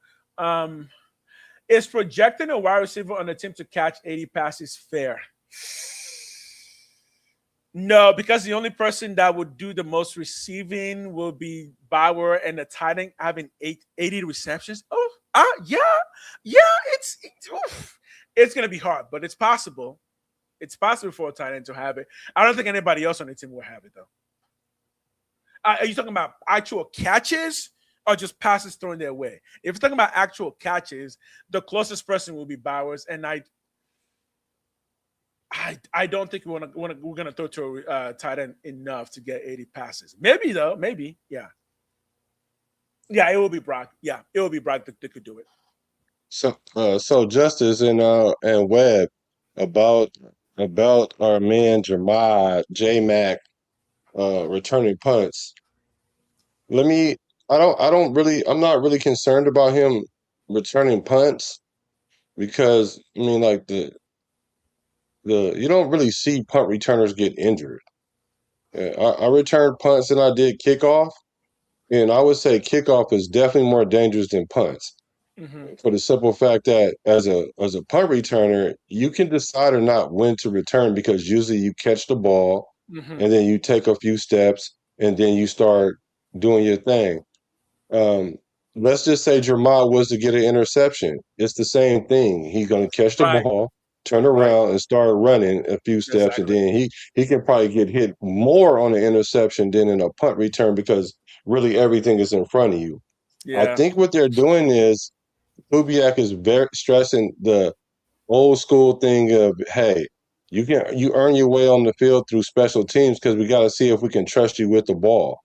Is projecting a wide receiver on the team to catch 80 passes fair? No, because the only person that would do the most receiving will be Bauer, and the tight end having 80 receptions. Yeah. It's going to be hard, but it's possible. It's possible for a tight end to have it. I don't think anybody else on the team will have it, though. Are you talking about actual catches or just passes thrown their way? If you're talking about actual catches, the closest person will be Bowers, and I don't think we're gonna throw to a tight end enough to get 80 passes. Maybe though, maybe, yeah. Yeah, it will be Brock. Yeah, it will be Brock that could do it. So Justice and Webb about our man J Mac returning punts. I'm not really concerned about him returning punts because I mean like you don't really see punt returners get injured. I returned punts than I did kickoff, and I would say kickoff is definitely more dangerous than punts. For the simple fact that as a punt returner, you can decide or not when to return because usually you catch the ball and then you take a few steps and then you start doing your thing. Let's just say Jermod was to get an interception. It's the same thing. He's going to catch the ball, turn around, and start running a few steps, and then he can probably get hit more on an interception than in a punt return because really everything is in front of you. I think what they're doing is Kubiak is very stressing the old school thing of, hey, you earn your way on the field through special teams because we got to see if we can trust you with the ball.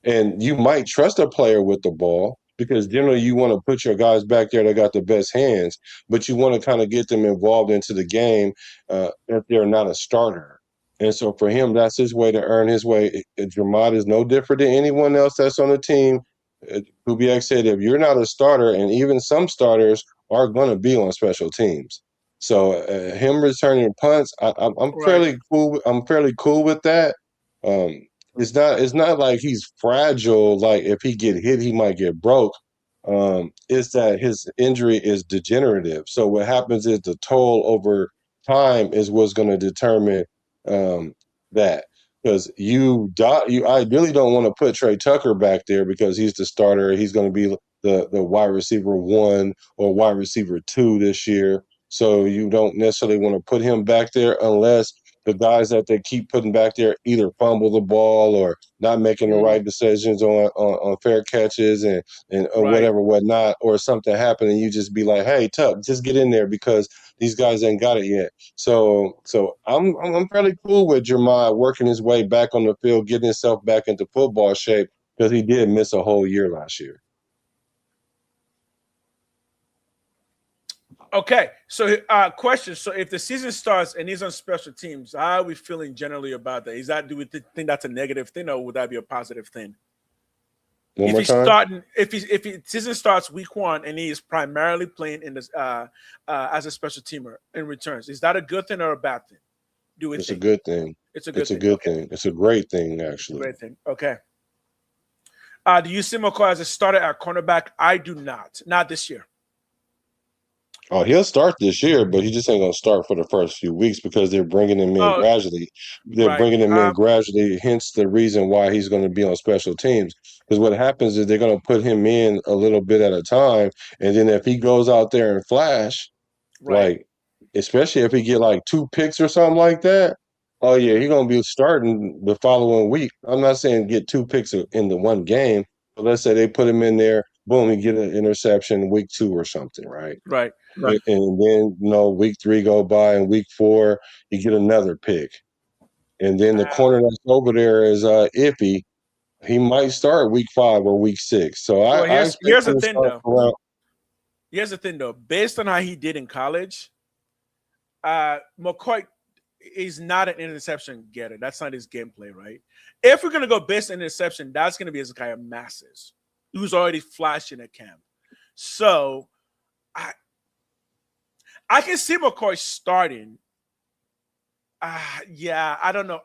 And you might trust a player with the ball because generally you want to put your guys back there that got the best hands, but you want to kind of get them involved into the game if they're not a starter. And so for him, that's his way to earn his way. Jermod is no different than anyone else that's on the team. Kubiak said, if you're not a starter, and even some starters are going to be on special teams. So him returning punts, I'm fairly cool. I'm fairly cool with that. It's not like he's fragile. Like if he get hit, he might get broke. It's that his injury is degenerative. So what happens is the toll over time is what's going to determine that. Because you ideally don't want to put Trey Tucker back there because he's the starter. He's going to be the wide receiver 1 or wide receiver 2 this year. So you don't necessarily want to put him back there unless the guys that they keep putting back there either fumble the ball or not making the right decisions on fair catches and whatnot, or something happen and you just be like, hey, Tuck, just get in there because these guys ain't got it yet. So I'm fairly cool with Jermod working his way back on the field, getting himself back into football shape because he did miss a whole year last year. Okay, so question. So if the season starts and he's on special teams, how are we feeling generally about that? Do we think that's a negative thing or would that be a positive thing? If season starts week 1 and he is primarily playing in this as a special teamer in returns, is that a good thing or a bad thing? It's a good thing. It's a good thing. It's a great thing, actually. Great thing. Okay. Do you see McCoy as a starter at cornerback? I do not. Not this year. Oh, he'll start this year, but he just ain't going to start for the first few weeks because they're bringing him in gradually. They're bringing him in gradually, hence the reason why he's going to be on special teams. Because what happens is they're going to put him in a little bit at a time, and then if he goes out there and flash, like especially if he get like 2 picks or something like that, oh yeah, he's going to be starting the following week. I'm not saying get 2 picks in the one game, but let's say they put him in there, boom, he get an interception week 2 or something, right? Right. And then, week 3 go by, and week 4, you get another pick. And then the corner that's over there is iffy. He might start week 5 or week 6. So here's the thing, though. Here's the thing, though. Based on how he did in college, McCoy is not an interception getter. That's not his gameplay, right? If we're going to go based on interception, that's going to be his guy of masses who's already flashing at camp. So I can see McCoy starting. Yeah, I don't know.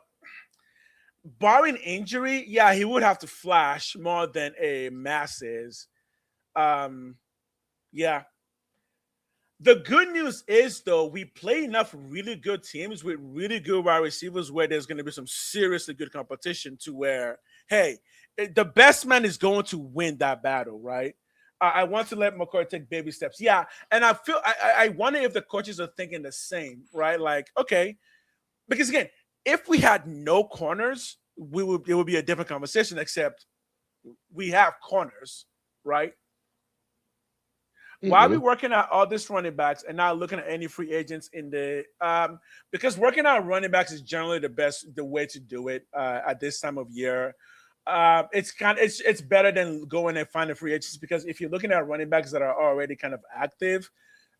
Barring injury, yeah, he would have to flash more than a masses. Yeah. The good news is, though, we play enough really good teams with really good wide receivers where there's going to be some seriously good competition to where, hey, the best man is going to win that battle, right? I want to let McCoy take baby steps. Yeah, and I wonder if the coaches are thinking the same, right? Like, okay, because again, if we had no corners, it would be a different conversation, except we have corners, right? Why are we working out all these running backs and not looking at any free agents in the because working out running backs is generally the way to do it at this time of year. It's better than going and finding free agents, because if you're looking at running backs that are already kind of active,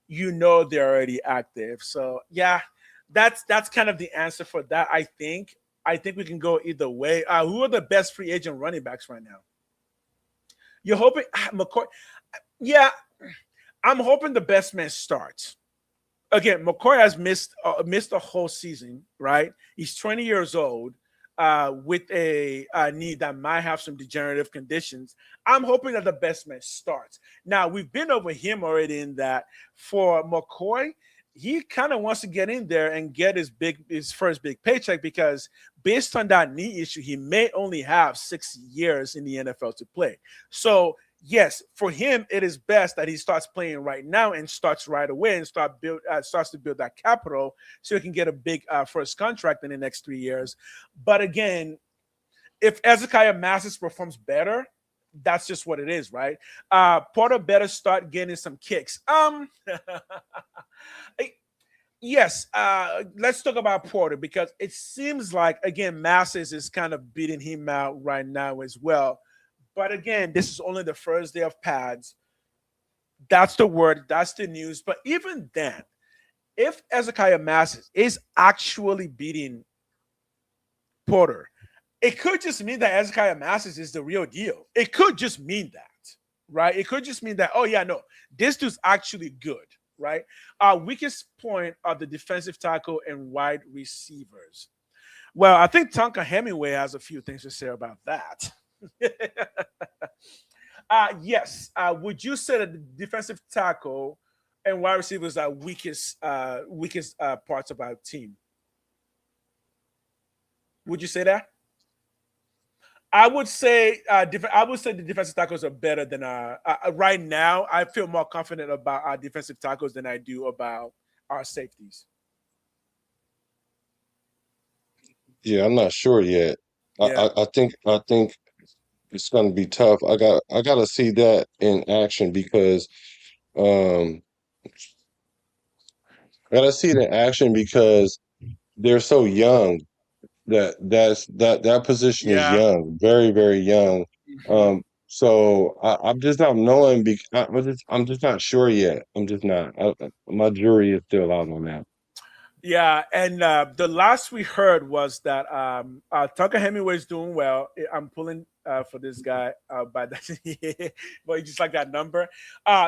they're already active. So yeah, that's kind of the answer for that. I think we can go either way. Who are the best free agent running backs right now? You're hoping McCoy? Yeah, I'm hoping the best man starts. again, McCoy has missed the whole season, right? He's 20 years old with a knee that might have some degenerative conditions. I'm hoping that the best man starts. Now, we've been over him already in that for McCoy, he kind of wants to get in there and get his first big paycheck because based on that knee issue, he may only have 6 years in the NFL to play. So yes, for him, it is best that he starts playing right now and starts right away and starts to build that capital so he can get a big first contract in the next 3 years. But again, if Ezekiel Massis performs better, that's just what it is, right? Porter better start getting some kicks. Yes, let's talk about Porter because it seems like, again, Massis is kind of beating him out right now as well. But again, this is only the first day of pads. That's the word. That's the news. But even then, if Ezekiel Massis is actually beating Porter, it could just mean that Ezekiel Massis is the real deal. It could just mean that, right? It could just mean that, oh, yeah, no, this dude's actually good, right? Our weakest point are the defensive tackle and wide receivers. Well, I think Tonka Hemingway has a few things to say about that. Yes. Would you say that the defensive tackle and wide receivers are weakest parts of our team? Would you say that? I would say the defensive tackles are better than right now. I feel more confident about our defensive tackles than I do about our safeties. Yeah, I'm not sure yet. Yeah. I think it's going to be tough. I got to see that in action because I got to see it in action because they're so young. That position is young, very, very young. So I'm just not knowing I'm just not sure yet. I'm just not. My jury is still out on that. Yeah, and the last we heard was that Tucker Hemingway is doing well. I'm pulling for this guy by that, but he just like that number.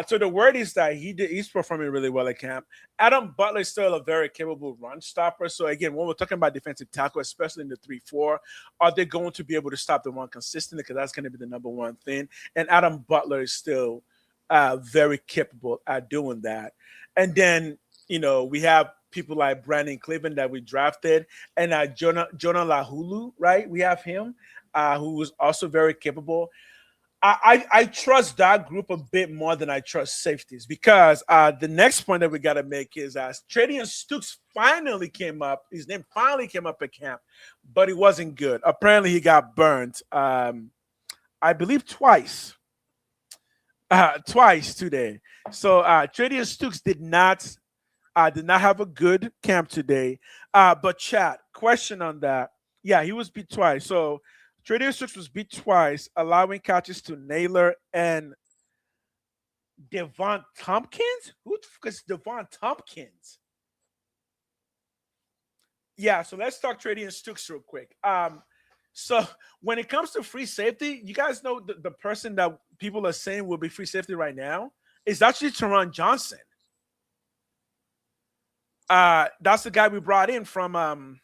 So the word is that he's performing really well at camp. Adam Butler is still a very capable run stopper. So again, when we're talking about defensive tackle, especially in the 3-4, are they going to be able to stop the run consistently? Because that's going to be the number one thing. And Adam Butler is still very capable at doing that. And then we have people like Brandon Cleveland that we drafted, and Jonah Lahulu, right? We have him, who was also very capable. I trust that group a bit more than I trust safeties because the next point that we got to make is Tradian Stukes finally came up. His name finally came up at camp, but he wasn't good. Apparently, he got burnt, I believe twice today. So Tradian Stukes did not have a good camp today. But chat, question on that. Yeah, he was beat twice. So Tradian Stukes was beat twice, allowing catches to Naylor and Devon Tompkins. Who the fuck is Devon Tompkins? Yeah, so let's talk Tradian Stukes real quick. So when it comes to free safety, you guys know the person that people are saying will be free safety right now is actually Teron Johnson. That's the guy we brought in from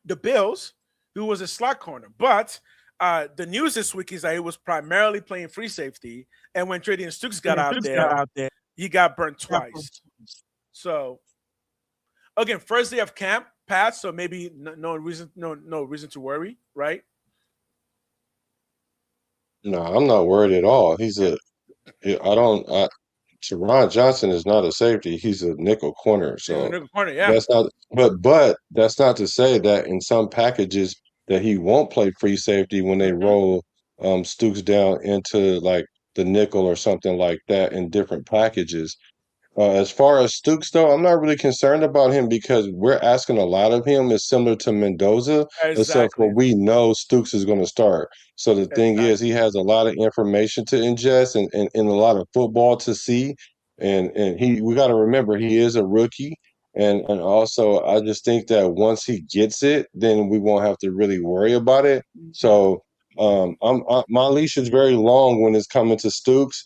the Bills, who was a slot corner. But the news this week is that he was primarily playing free safety, and when Tradian Stukes got out there, he got burnt twice. So again, first day of camp, Pat. So maybe no reason to worry, right? No, I'm not worried at all. Teron Johnson is not a safety. He's a nickel corner. So nickel corner, yeah. That's not, but that's not to say that in some packages that he won't play free safety when they roll Stukes down into like the nickel or something like that in different packages. As far as Stukes, though, I'm not really concerned about him because we're asking a lot of him. It's similar to Mendoza, except for we know Stukes is going to start. So the thing is, he has a lot of information to ingest and a lot of football to see. And we got to remember he is a rookie. And also, I just think that once he gets it, then we won't have to really worry about it. So my leash is very long when it's coming to Stukes.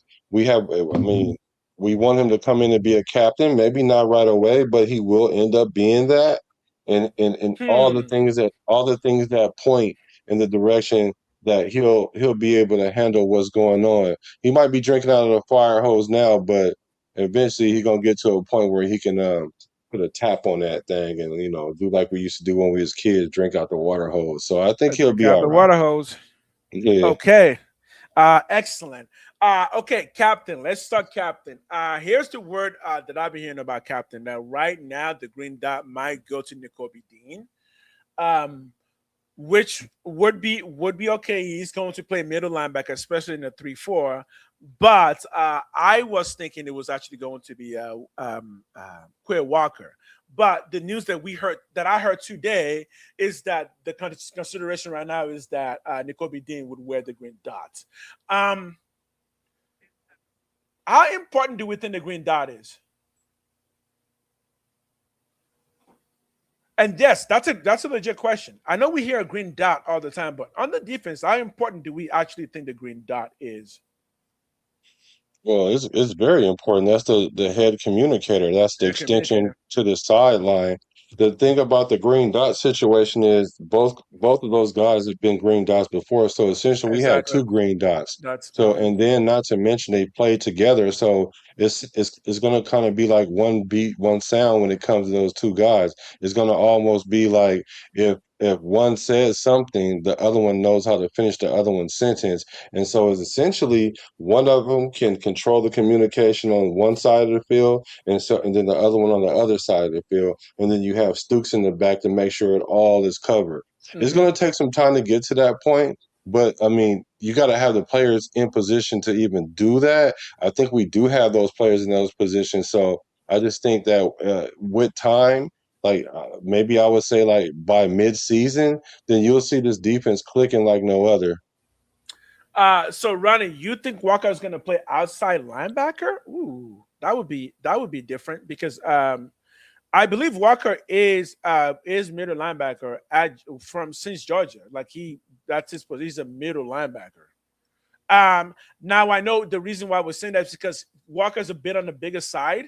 we want him to come in and be a captain. Maybe not right away, but he will end up being that. And all the things that point in the direction that he'll be able to handle what's going on. He might be drinking out of the fire hose now, but eventually he's gonna get to a point where he can put a tap on that thing and do like we used to do when we was kids, drink out the water hose. So I think he'll be all the right. water hose. Yeah. Okay. Excellent. Okay, Captain. Let's start, Captain. Here's the word that I've been hearing about Captain. Now, right now, the green dot might go to Nakobe Dean, which would be okay. He's going to play middle linebacker, especially in the 3-4. But I was thinking it was actually going to be Quay Walker. But the news that I heard today is that the consideration right now is that Nakobe Dean would wear the green dot. How important do we think the green dot is? And yes, that's a legit question. I know we hear a green dot all the time, but on the defense, how important do we actually think the green dot is? Well, it's very important. That's the head communicator. That's the extension to the sideline. The thing about the green dot situation is both of those guys have been green dots before. So essentially, we have two green dots. And then not to mention they play together. So it's going to kind of be like one beat, one sound when it comes to those two guys. It's going to almost be like if one says something, the other one knows how to finish the other one's sentence. And so it's essentially one of them can control the communication on one side of the field, and then the other one on the other side of the field. And then you have Stooks in the back to make sure it all is covered. It's going to take some time to get to that point. But, I mean, you got to have the players in position to even do that. I think we do have those players in those positions. So I just think that with time, maybe I would say by mid-season, then you'll see this defense clicking like no other. So Ronnie, you think Walker is going to play outside linebacker? Ooh, that would be different because I believe Walker is middle linebacker since Georgia. That's his position. He's a middle linebacker. Now I know the reason why we're saying that is because Walker's a bit on the bigger side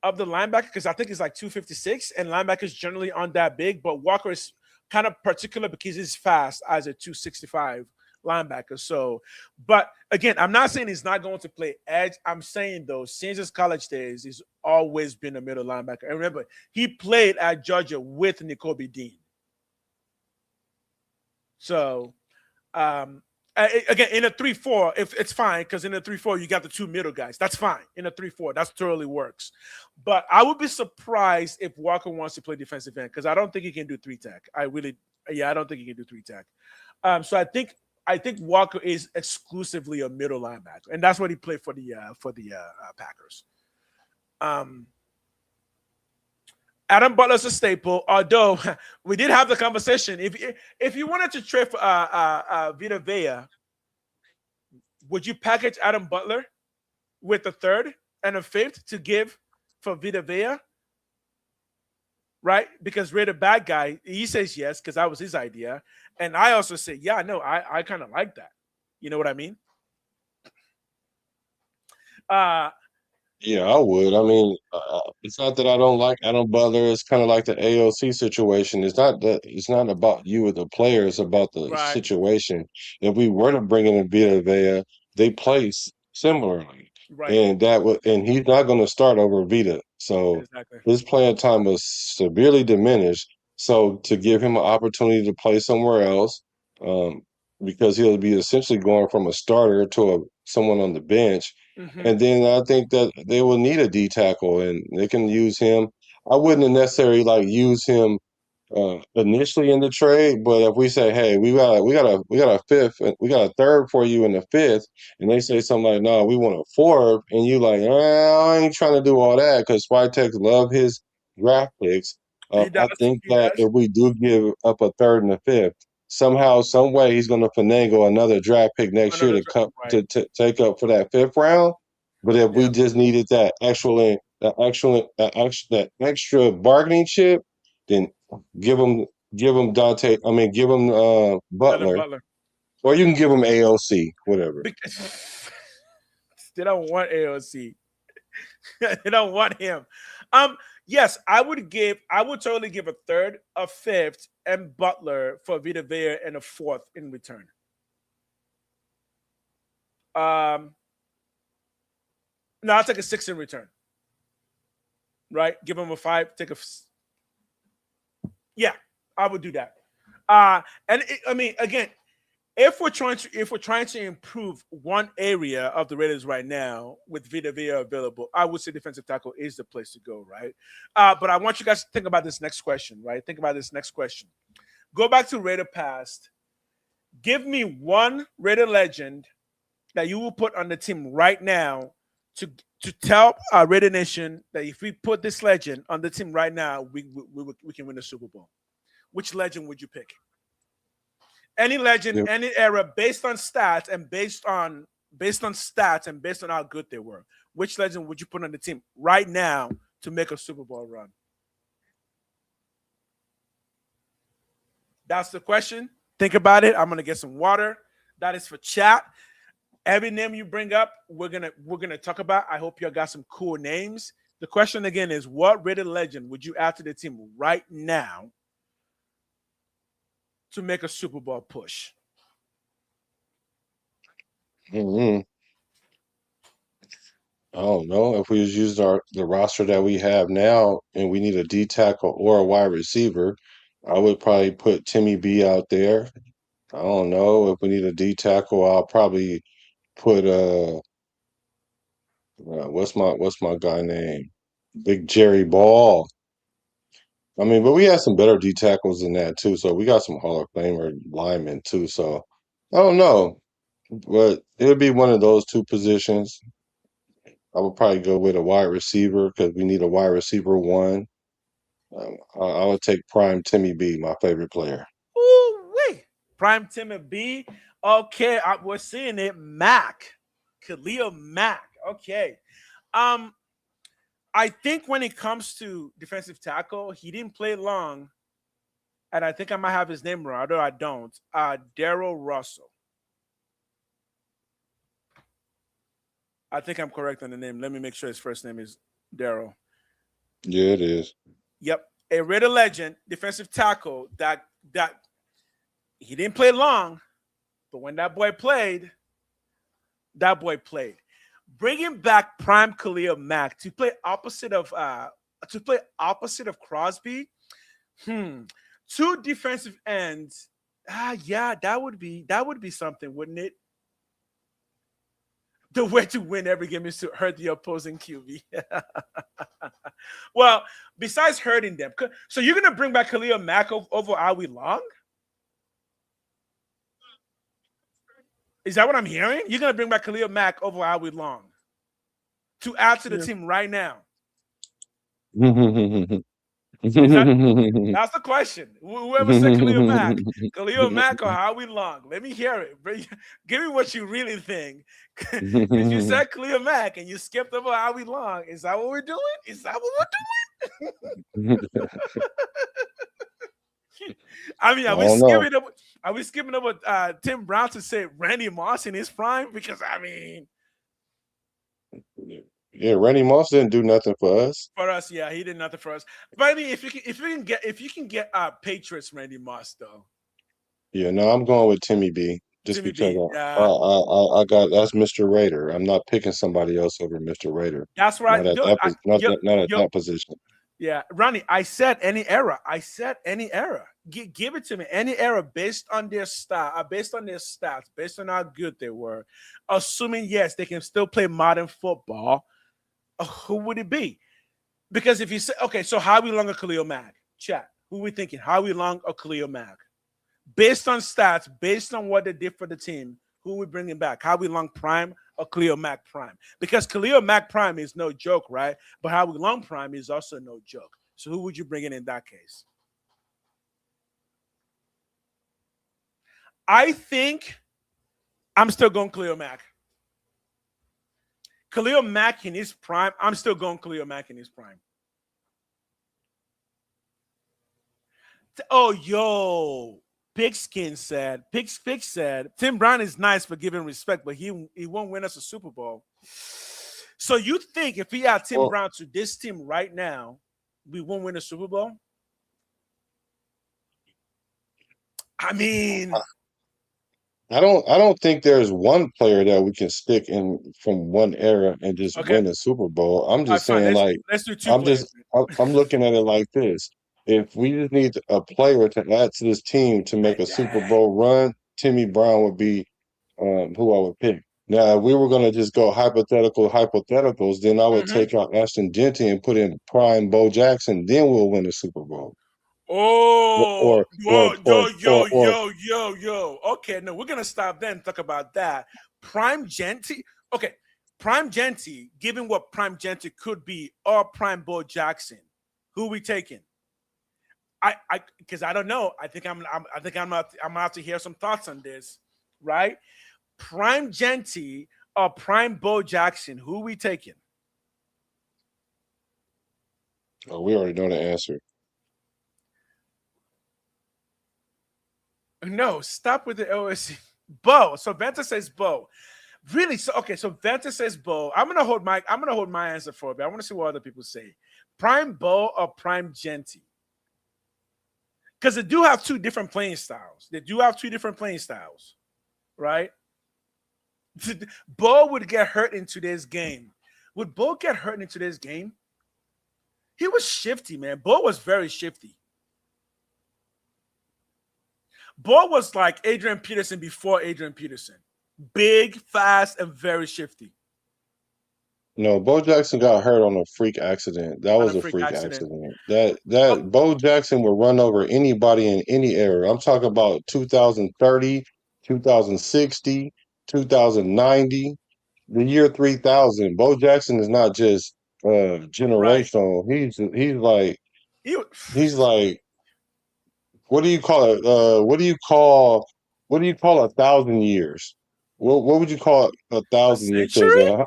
of the linebacker, because I think it's like 256, and linebackers generally aren't that big, but Walker is kind of particular because he's fast as a 265 linebacker. So, but again, I'm not saying he's not going to play edge. I'm saying though, since his college days, he's always been a middle linebacker. And remember, he played at Georgia with Nakobe Dean. So, again, in a 3-4, if it's fine, because in a 3-4 you got the two middle guys. That's fine. In a 3-4, that totally works. But I would be surprised if Walker wants to play defensive end, because I don't think he can do 3-tech. I don't think he can do 3-tech. So I think Walker is exclusively a middle linebacker, and that's what he played for the Packers. Adam Butler's a staple, although we did have the conversation. If you wanted to trade for Vita Vea, would you package Adam Butler with a third and a fifth to give for Vita Vea? Right? Because Ray the bad guy, he says yes, because that was his idea. And I also say, yeah, no, I kind of like that. You know what I mean? Yeah, I would. I mean, it's not that I don't like Adam Butler. It's kind of like the AOC situation. It's not about you or the player. It's about the situation. If we were to bring in a Vita Vea, they play similarly, and and he's not going to start over Vita. So his playing time was severely diminished. So to give him an opportunity to play somewhere else, because he'll be essentially going from a starter to someone on the bench. And then I think that they will need a D tackle, and they can use him. I wouldn't necessarily use him initially in the trade, but if we say, hey, we got a fifth, we got a third for you in the fifth, and they say something like, no, we want a fourth, and you I ain't trying to do all that, because Spytek love his draft picks. I think that if we do give up a third and a fifth, somehow, some way, he's going to finagle another draft pick next year to take up for that fifth round. But if we just needed that extra bargaining chip, then give him Dante. I mean, give him Butler, or you can give him AOC, whatever. They don't want AOC. They don't want him. Yes, I would totally give a third, a fifth, and Butler for Vita Vea and a fourth in return. No, I'll take a 6 in return. Right? Give him a 5, take a. Yeah, I would do that. Again, if we're trying to improve one area of the Raiders right now with Vita Vea available, I would say defensive tackle is the place to go, right? But I want you guys to think about this next question, right? Think about this next question. Go back to Raider past. Give me one Raider legend that you will put on the team right now to tell our Raider Nation that if we put this legend on the team right now, we can win the Super Bowl. Which legend would you pick? Any legend, any era, based on stats and based on how good they were. Which legend would you put on the team right now to make a Super Bowl run? That's the question. Think about it. I'm gonna get some water. That is for chat. Every name you bring up, we're gonna talk about. I hope you got some cool names. The question again is, what Raider legend would you add to the team right now to make a Super Bowl push? I don't know. If we was using the roster that we have now and we need a D tackle or a wide receiver, I would probably put Timmy B out there. I don't know. If we need a D tackle, I'll probably put what's my guy name? Big Jerry Ball. I mean, but we had some better D tackles than that too. So we got some Hall of Famer linemen too. So I don't know. But it would be one of those two positions. I would probably go with a wide receiver because we need a wide receiver one. I would take Prime Timmy B, my favorite player. Ooh-wee. Prime Timmy B. Okay, we're seeing it. Khalil Mack. Okay. I think when it comes to defensive tackle, he didn't play long. And I think I might have his name wrong, although I don't. Darrell Russell. I think I'm correct on the name. Let me make sure his first name is Darrell. Yeah, it is. Yep. A Raider legend, defensive tackle that he didn't play long, but when that boy played. Bringing back Prime Khalil Mack to play opposite of Crosby. Two defensive ends. Yeah, that would be something, wouldn't it? The way to win every game is to hurt the opposing QB. Well, besides hurting them, so you're gonna bring back Khalil Mack over Howie Long? Is that what I'm hearing? You're gonna bring back Khalil Mack over Howie Long to add to the team right now? That's the question. Whoever said Khalil Mack or Howie Long, let me hear it. Give me what you really think. If you said Khalil Mack and you skipped over Howie Long, is that what we're doing? Is that what we're doing? I mean, are we skipping over Tim Brown to say Randy Moss in his prime? Because I mean, yeah, Randy Moss didn't do nothing for us. For us, yeah, he did nothing for us. But I mean, if you can get Patriots Randy Moss though. Yeah, no, I'm going with Timmy B. Just Timmy because B, I got that's Mr. Raider. I'm not picking somebody else over Mr. Raider. That's right. Not at that position. Yeah, Ronnie, I said any era. Give it to me. Any era based on their style, based on their stats, based on how good they were. Assuming, yes, they can still play modern football. Who would it be? Because if you say, okay, so Howie Long or Khalil Mack? Chat. Who we thinking? Howie Long or Khalil Mack? Based on stats, based on what they did for the team, who we bringing back? Howie Long prime or Khalil Mack prime? Because Khalil Mack prime is no joke, right? But Howie Long prime is also no joke. So who would you bring in that case? I think I'm still going Khalil Mack. Khalil Mack in his prime. I'm still going Khalil Mack in his prime. Oh, yo. Pigskin said, Pig said, Tim Brown is nice for giving respect, but he won't win us a Super Bowl. So you think if he had Tim Well- Brown to this team right now, we won't win a Super Bowl? I mean, I don't think there's one player that we can stick in from one era and just Okay. win a Super Bowl. I'm just all right, fine. saying, like, Let's do two I'm players. just I'm looking at it like this. If we just need a player to add to this team to make a Super Bowl run, Timmy Brown would be who I would pick. Now, if we were gonna just go hypotheticals, then I would take out Ashton Genty and put in prime Bo Jackson. Then we'll win the Super Bowl. Oh, Or- yo. Okay, no, we're gonna stop then and talk about that. Prime Genty. Okay, Prime Genty, given what Prime Genty could be, or Prime Bo Jackson, who we taking? I because I don't know. I think I'm about to hear some thoughts on this, right? Prime Genty or Prime Bo Jackson, who we taking? Oh, we already know the answer. No, stop with the OSC. Bo. So Venta says Bo. Really? So okay. So Venta says Bo. I'm gonna hold my answer for it. But I want to see what other people say. Prime Bo or Prime Genty? Because they do have two different playing styles. Right? Bo would get hurt in today's game. Would Bo get hurt in today's game? He was shifty, man. Bo was very shifty. Bo was like Adrian Peterson before Adrian Peterson. Big, fast, and very shifty. No, Bo Jackson got hurt on a freak accident. That was a freak accident. That Bo Jackson would run over anybody in any era. I'm talking about 2030, 2060, 2090, the year 3000. Bo Jackson is not just generational. Right. He's like what do you call it? What do you call 1,000 years? What would you call 1,000 years? Because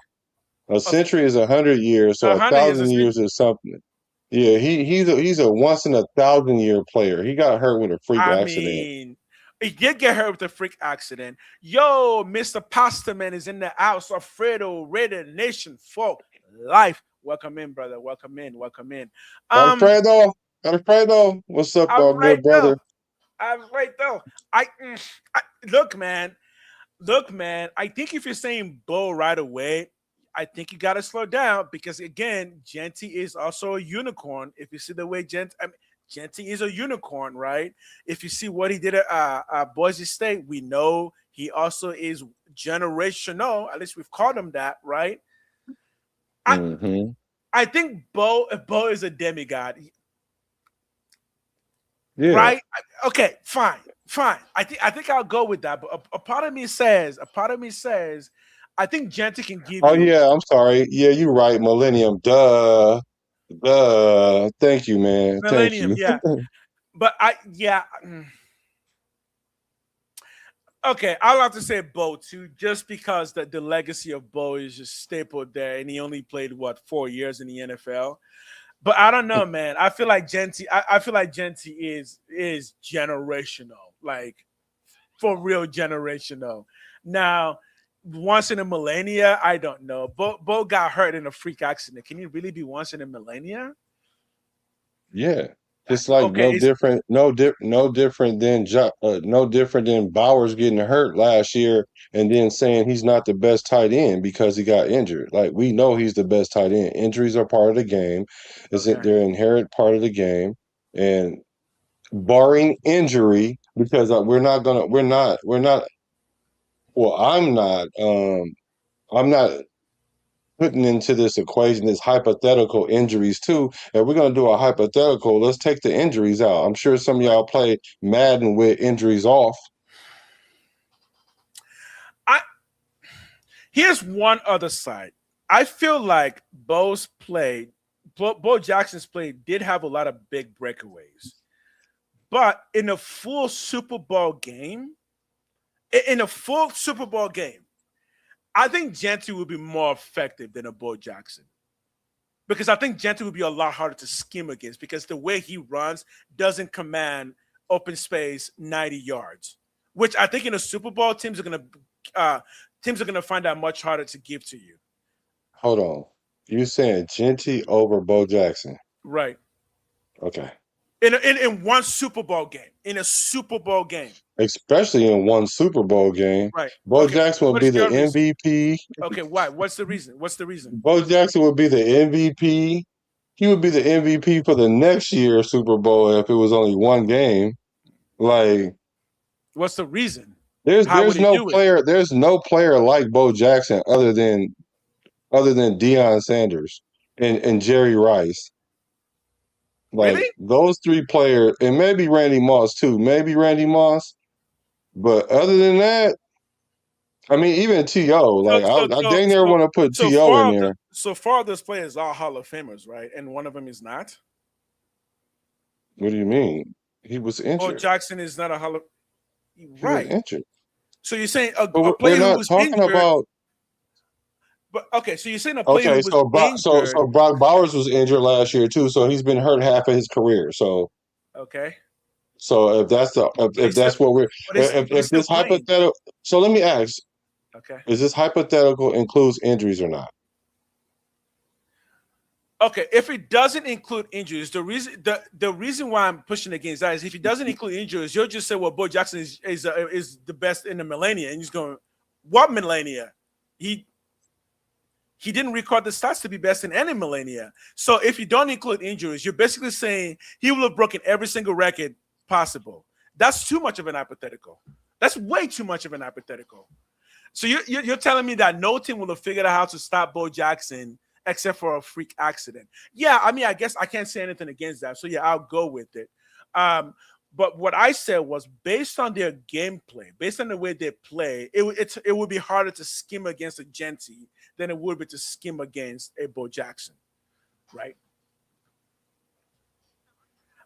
a century is 100 years, so 1,000 years is something. Yeah, he's a once in 1,000-year player. He got hurt with a freak accident. He did get hurt with a freak accident. Yo, Mr. Pastaman is in the house. Alfredo, Raider Nation folk life. Welcome in, brother. Welcome in. Alfredo, what's up, good brother? I'm right though. Look, man. I think if you're saying Bo right away, I think you got to slow down because again, Genty is also a unicorn. If you see the way Genty is a unicorn, right? If you see what he did at Boise State, we know he also is generational. At least we've called him that, right? I think Bo is a demigod. Yeah. Right? Okay, fine. I think I'll go with that. But a part of me says, I think Genty can give Oh you. yeah, I'm sorry. Yeah, you're right. Millennium. Duh. Thank you, man. Millennium, Thank you. yeah. But okay, I'll have to say Bo too, just because the legacy of Bo is just stapled there, and he only played 4 years in the NFL. But I don't know, man. I feel like Genty. I feel like Genty is generational, like for real generational. Now, once in a millennia, I don't know. Bo got hurt in a freak accident. Can he really be once in a millennia? Yeah. It's like no different than Bowers getting hurt last year and then saying he's not the best tight end because he got injured. Like we know he's the best tight end. Injuries are part of the game. They're inherent part of the game. And barring injury, because I'm not putting into this equation this hypothetical injuries too. If we're gonna do a hypothetical, let's take the injuries out. I'm sure some of y'all play Madden with injuries off. Here's one other side. I feel like Bo Jackson's play did have a lot of big breakaways, but in a full Super Bowl game, I think Genty would be more effective than a Bo Jackson because I think Genty would be a lot harder to scheme against because the way he runs doesn't command open space 90 yards, which I think in a Super Bowl teams are gonna find that much harder to give to you. Hold on. You saying Genty over Bo Jackson? Right. Okay. In one Super Bowl game. In a Super Bowl game. Especially in one Super Bowl game. Right. Bo Jackson would What be is the your reason? MVP. Okay, why? What's the reason? What's the reason? Bo Jackson would be the MVP. He would be the MVP for the next year's Super Bowl if it was only one game. Like, what's the reason? There's no player like Bo Jackson other than Deion Sanders and Jerry Rice. Like really? Those three players, and maybe Randy Moss too. Maybe Randy Moss. But other than that, I mean, even T.O. Like I dang near want to put T.O. in there. So far, those players are Hall of Famers, right? And one of them is not. What do you mean? He was injured. Bo Jackson is not a Hall of. Right. He was injured. So you're saying a we're player not who was talking injured, about. But okay, so you're saying a player who was injured. So Brock Bowers was injured last year too, so he's been hurt half of his career. So okay. So if that's if this hypothetical, so let me ask. Okay. Is this hypothetical includes injuries or not? Okay, if it doesn't include injuries, the reason why I'm pushing against that is if it doesn't include injuries, you'll just say, well, Bo Jackson is the best in the millennia, and he's going, what millennia? He didn't record the stats to be best in any millennia. So if you don't include injuries, you're basically saying he will have broken every single record possible. That's too much of an hypothetical. That's way too much of an hypothetical. So you're telling me that no team will have figured out how to stop Bo Jackson except for a freak accident. Yeah, I mean, I guess I can't say anything against that. So yeah, I'll go with it. But what I said was based on their gameplay, based on the way they play, it would be harder to skim against a Genty than it would be to skim against a Bo Jackson, right?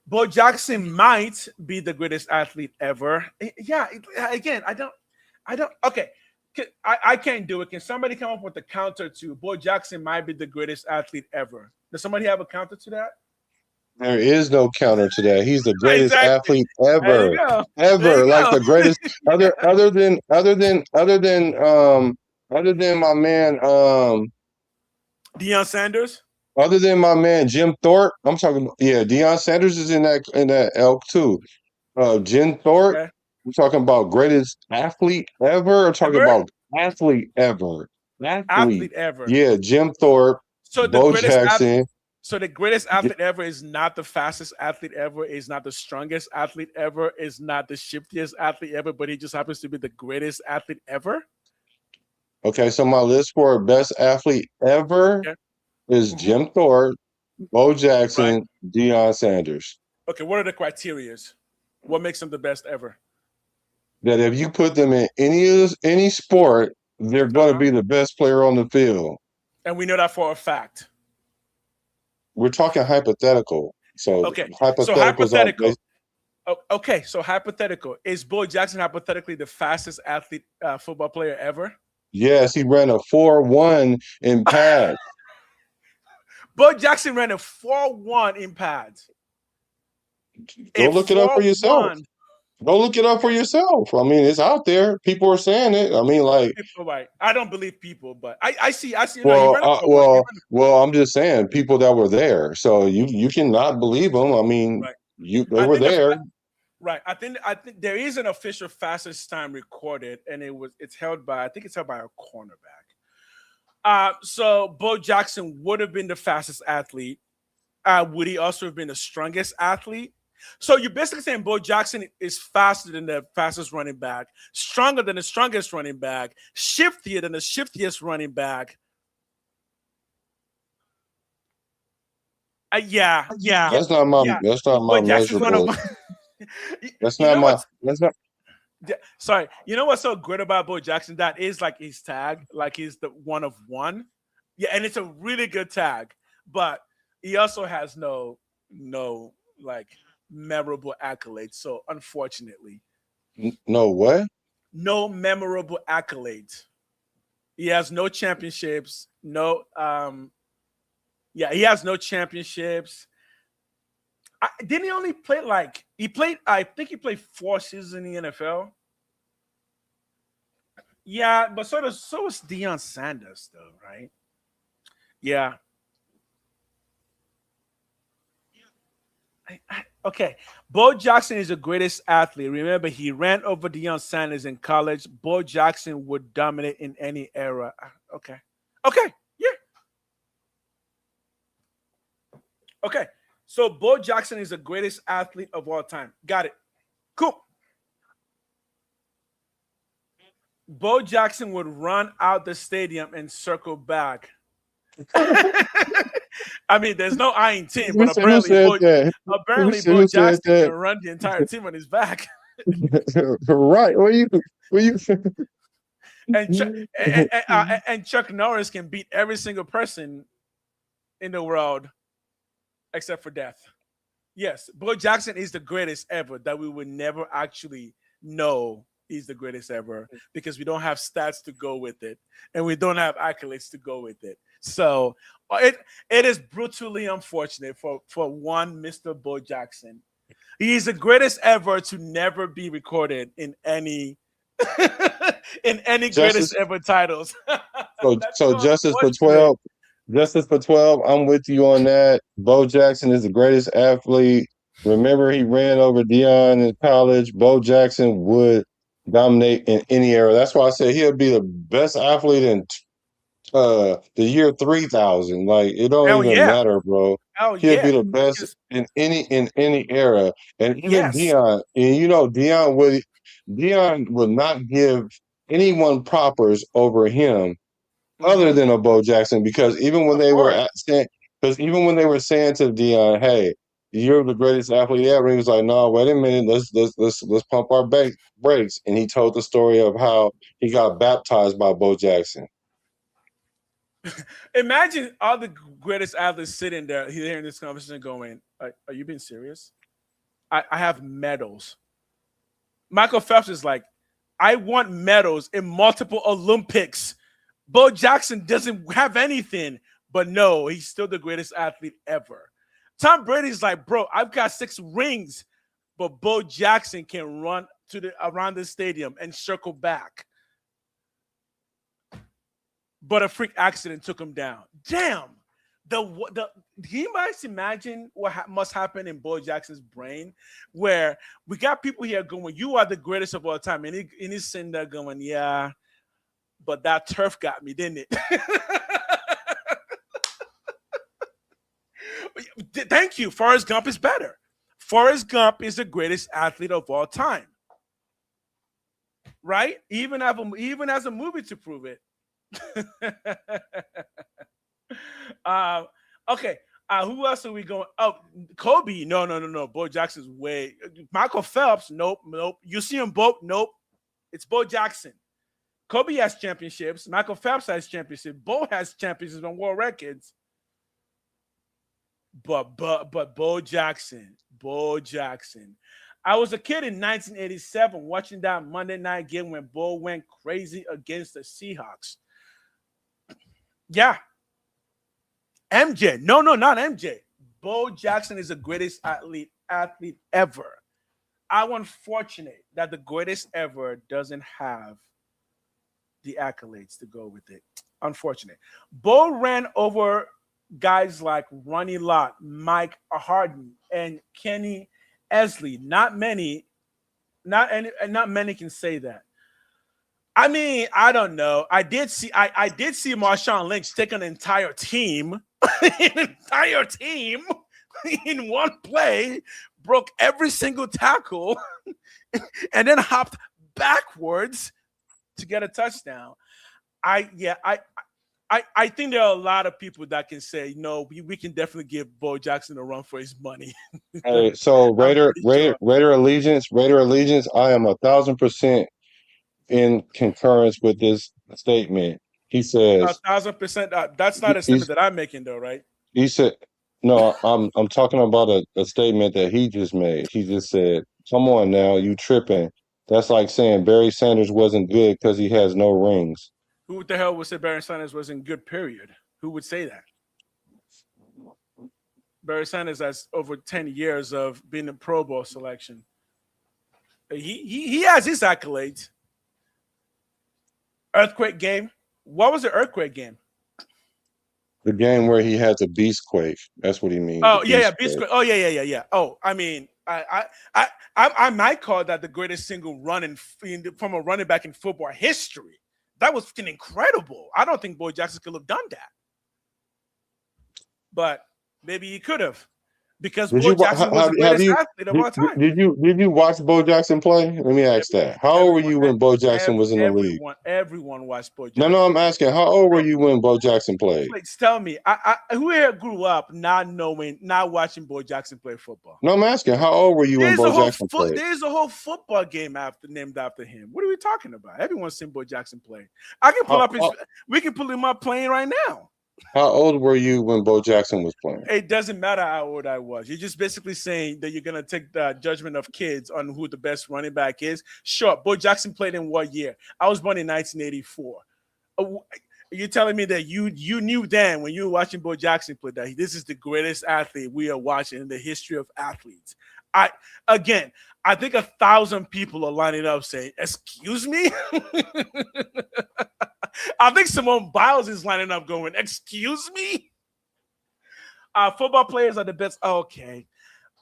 Bo Jackson might be the greatest athlete ever. Yeah, again, I don't. Okay, I can't do it. Can somebody come up with a counter to Bo Jackson might be the greatest athlete ever? Does somebody have a counter to that? There is no counter to that. He's the greatest athlete ever, ever. Like the greatest. Other than my man, Deion Sanders. Other than my man Jim Thorpe, I'm talking. Yeah, Deion Sanders is in that elk too. Jim Thorpe. Okay. I'm talking about greatest athlete ever. I'm talking about athlete ever. Athlete ever. Yeah, Jim Thorpe. So Bo Jackson. So the greatest athlete ever is not the fastest athlete ever, is not the strongest athlete ever, is not the shiftiest athlete ever, but he just happens to be the greatest athlete ever. Okay, so my list for best athlete ever is Jim Thorpe, Bo Jackson, Deion Sanders. Okay, what are the criterias? What makes them the best ever? That if you put them in any sport, they're going to be the best player on the field. And we know that for a fact. We're talking hypothetical. So hypothetical. Okay, so hypothetical. Is Bo Jackson hypothetically the fastest athlete football player ever? Yes, he ran a 4.1 in pads. Bo Jackson ran a 4.1 in pads. Go look it up for yourself. Go look it up for yourself. I mean, it's out there. People are saying it. I mean, like, right. I don't believe people, but I see. Well, I'm just saying people that were there. So you cannot believe them. I mean, they were there. Right. I think there is an official fastest time recorded, and it's held by a cornerback. So Bo Jackson would have been the fastest athlete. Would he also have been the strongest athlete? So you're basically saying Bo Jackson is faster than the fastest running back, stronger than the strongest running back, shiftier than the shiftiest running back. Yeah. That's not my measurable. Sorry. You know what's so good about Bo Jackson? That is like his tag, like he's the one of one. Yeah, and it's a really good tag, but he also has no like memorable accolades. So unfortunately, no what? No memorable accolades. He has no championships. No, he has no championships. Didn't he only play I think he played 4 seasons in the NFL. Yeah, but so was Deion Sanders though, right? Yeah. Okay. Bo Jackson is the greatest athlete. Remember, he ran over Deion Sanders in college. Bo Jackson would dominate in any era. Okay. Okay. Yeah. Okay. So Bo Jackson is the greatest athlete of all time. Got it. Cool. Bo Jackson would run out the stadium and circle back. I mean, there's no eyeing team, but apparently Bo Jackson can run the entire team on his back. Right? What you? And Chuck Norris can beat every single person in the world except for death. Yes, Bo Jackson is the greatest ever that we would never actually know he's the greatest ever because we don't have stats to go with it and we don't have accolades to go with it. So it is brutally unfortunate for one Mr. Bo Jackson. He is the greatest ever to never be recorded in any greatest ever titles. so justice for 12. Justice for 12. I'm with you on that. Bo Jackson is the greatest athlete. Remember, he ran over Deion in college. Bo Jackson would dominate in any era. That's why I said he'll be the best athlete in the year 3000. Like, it don't even matter, bro. He'll be the best in any era. And even Deion, and Deion would not give anyone propers over him other than a Bo Jackson, because even when they were saying to Deion, hey, you're the greatest athlete ever, he was like, no, wait a minute, let's pump our brakes. And he told the story of how he got baptized by Bo Jackson. Imagine all the greatest athletes sitting there hearing this conversation going, are you being serious? I have medals. Michael Phelps is like, I want medals in multiple Olympics. Bo Jackson doesn't have anything, but no, he's still the greatest athlete ever. Tom Brady's like, bro, I've got 6 rings, but Bo Jackson can run around the stadium and circle back. But a freak accident took him down. Damn. Do you guys imagine what must happen in Bo Jackson's brain, where we got people here going, you are the greatest of all time, and he's sitting there going, yeah, but that turf got me, didn't it? Thank you. Forrest Gump is better. Forrest Gump is the greatest athlete of all time. Right? Even as a movie to prove it. Okay. Who else are we going? Oh, Kobe. No. Bo Jackson's way. Michael Phelps. Nope. Usain Bolt. Nope. It's Bo Jackson. Kobe has championships. Michael Phelps has championships. Bo has championships on world records. But Bo Jackson. I was a kid in 1987 watching that Monday night game when Bo went crazy against the Seahawks. Yeah. MJ. No, not MJ. Bo Jackson is the greatest athlete ever. I'm unfortunate that the greatest ever doesn't have the accolades to go with it. Unfortunate. Bo ran over guys like Ronnie Lott, Mike Harden, and Kenny Esley. Not many can say that. I mean, I don't know. I did see Marshawn Lynch take an entire team, in one play, broke every single tackle, and then hopped backwards to get a touchdown. I think there are a lot of people that can say, no, we can definitely give Bo Jackson a run for his money. Hey, so Raider Allegiance, I am 1,000% in concurrence with this statement. He says 1,000%. That's not a statement that I'm making, though, right? He said, no, I'm talking about a statement that he just made. He just said, come on now, you tripping. That's like saying Barry Sanders wasn't good because he has no rings. Who the hell would say Barry Sanders wasn't good, period? Who would say that? Barry Sanders has over 10 years of being a Pro Bowl selection. He has his accolades. Earthquake game. What was the earthquake game? The game where he had the beast quake. That's what he means. Oh yeah, Beast Quake. Oh yeah. Oh, I mean, I might call that the greatest single run from a running back in football history. That was fucking incredible. I don't think Bo Jackson could have done that, but maybe he could have, because Bo Jackson was the greatest athlete of all time. Did you watch Bo Jackson play? Let me ask that. How old were you when Bo Jackson was in the league? Everyone watched Bo Jackson. No, I'm asking. How old were you when Bo Jackson played? Please tell me. Who here grew up not watching Bo Jackson play football? No, I'm asking. How old were you when Bo Jackson played? There's a whole football game named after him. What are we talking about? Everyone's seen Bo Jackson play. I can pull up his. We can pull him up playing right now. How old were you when Bo Jackson was playing? It doesn't matter how old I was. You're just basically saying that you're gonna take the judgment of kids on who the best running back is. Sure, Bo Jackson played in what year? I was born in 1984. You're telling me that you knew then when you were watching Bo Jackson play that this is the greatest athlete we are watching in the history of athletes. I think 1,000 people are lining up saying, "Excuse me." I think Simone Biles is lining up going, "Excuse me." Football players are the best. Okay.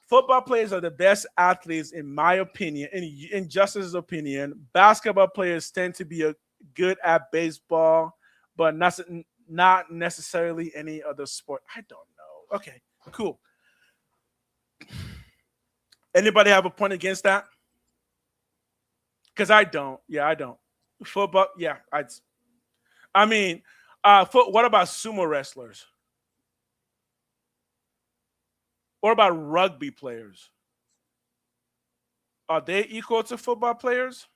Football players are the best athletes, in my opinion, in Justice's opinion. Basketball players tend to be good at baseball, but not necessarily any other sport. I don't know. Okay, cool. Anybody have a point against that? Because I don't. Yeah, I don't. Football, yeah. I mean, what about sumo wrestlers? What about rugby players? Are they equal to football players?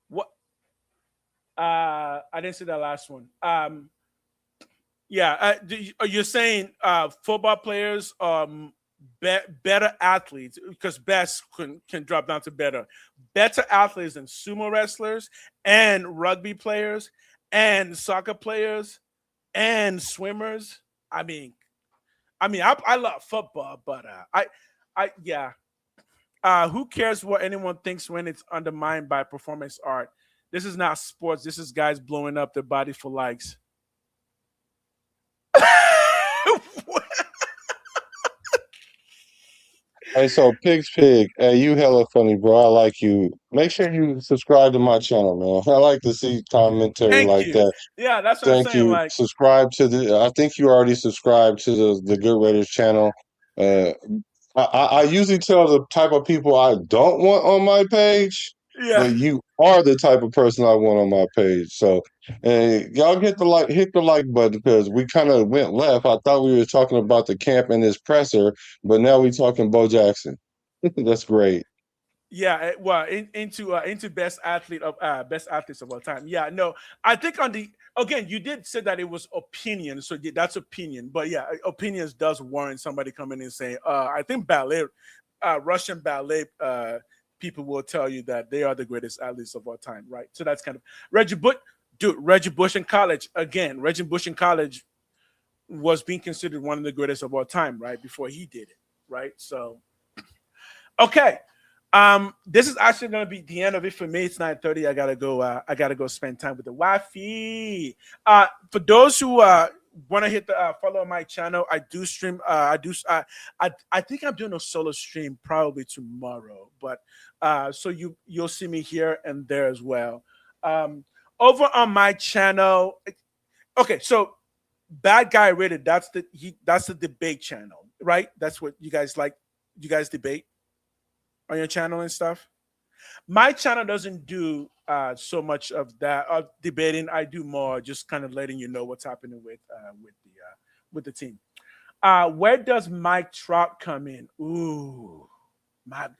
What? I didn't see that last one. Yeah, you're saying football players are better athletes, because best can drop down to better athletes than sumo wrestlers and rugby players and soccer players and swimmers. I mean, I love football, but who cares what anyone thinks when it's undermined by performance art? This is not sports. This is guys blowing up their body for likes. Hey, so Pig's Pig, hey, you hella funny, bro. I like you. Make sure you subscribe to my channel, man. I like to see commentary like that. Yeah, that's what I'm saying. You. Like, subscribe to I think you already subscribed to the Good Raiders channel. I usually tell the type of people I don't want on my page, but you are the type of person I want on my page. So, y'all hit the like button, because we kind of went left. I thought we were talking about the camp and his presser, but now we're talking Bo Jackson. That's great. Yeah, well, into best athletes of all time. Yeah, no, I think again, you did say that it was opinion, so that's opinion. But yeah, opinions does warrant somebody coming in and saying, I think Russian ballet people will tell you that they are the greatest athletes of all time, right? So that's kind of Reggie Bush in college. Again, Reggie Bush in college was being considered one of the greatest of all time, right? Before he did it, right? So, okay. This is actually going to be the end of it for me. It's 9:30. I gotta go spend time with the wifey. For those who want to hit the follow my channel, I do stream. I think I'm doing a solo stream probably tomorrow, but so you'll see me here and there as well. Over on my channel. Okay, so Bad Guy Rated. That's the debate channel, right? That's what you guys like. You guys debate on your channel and stuff. My channel doesn't do so much of that debating. I do more just kind of letting you know what's happening with the team. Where does Mike Trout come in? Ooh,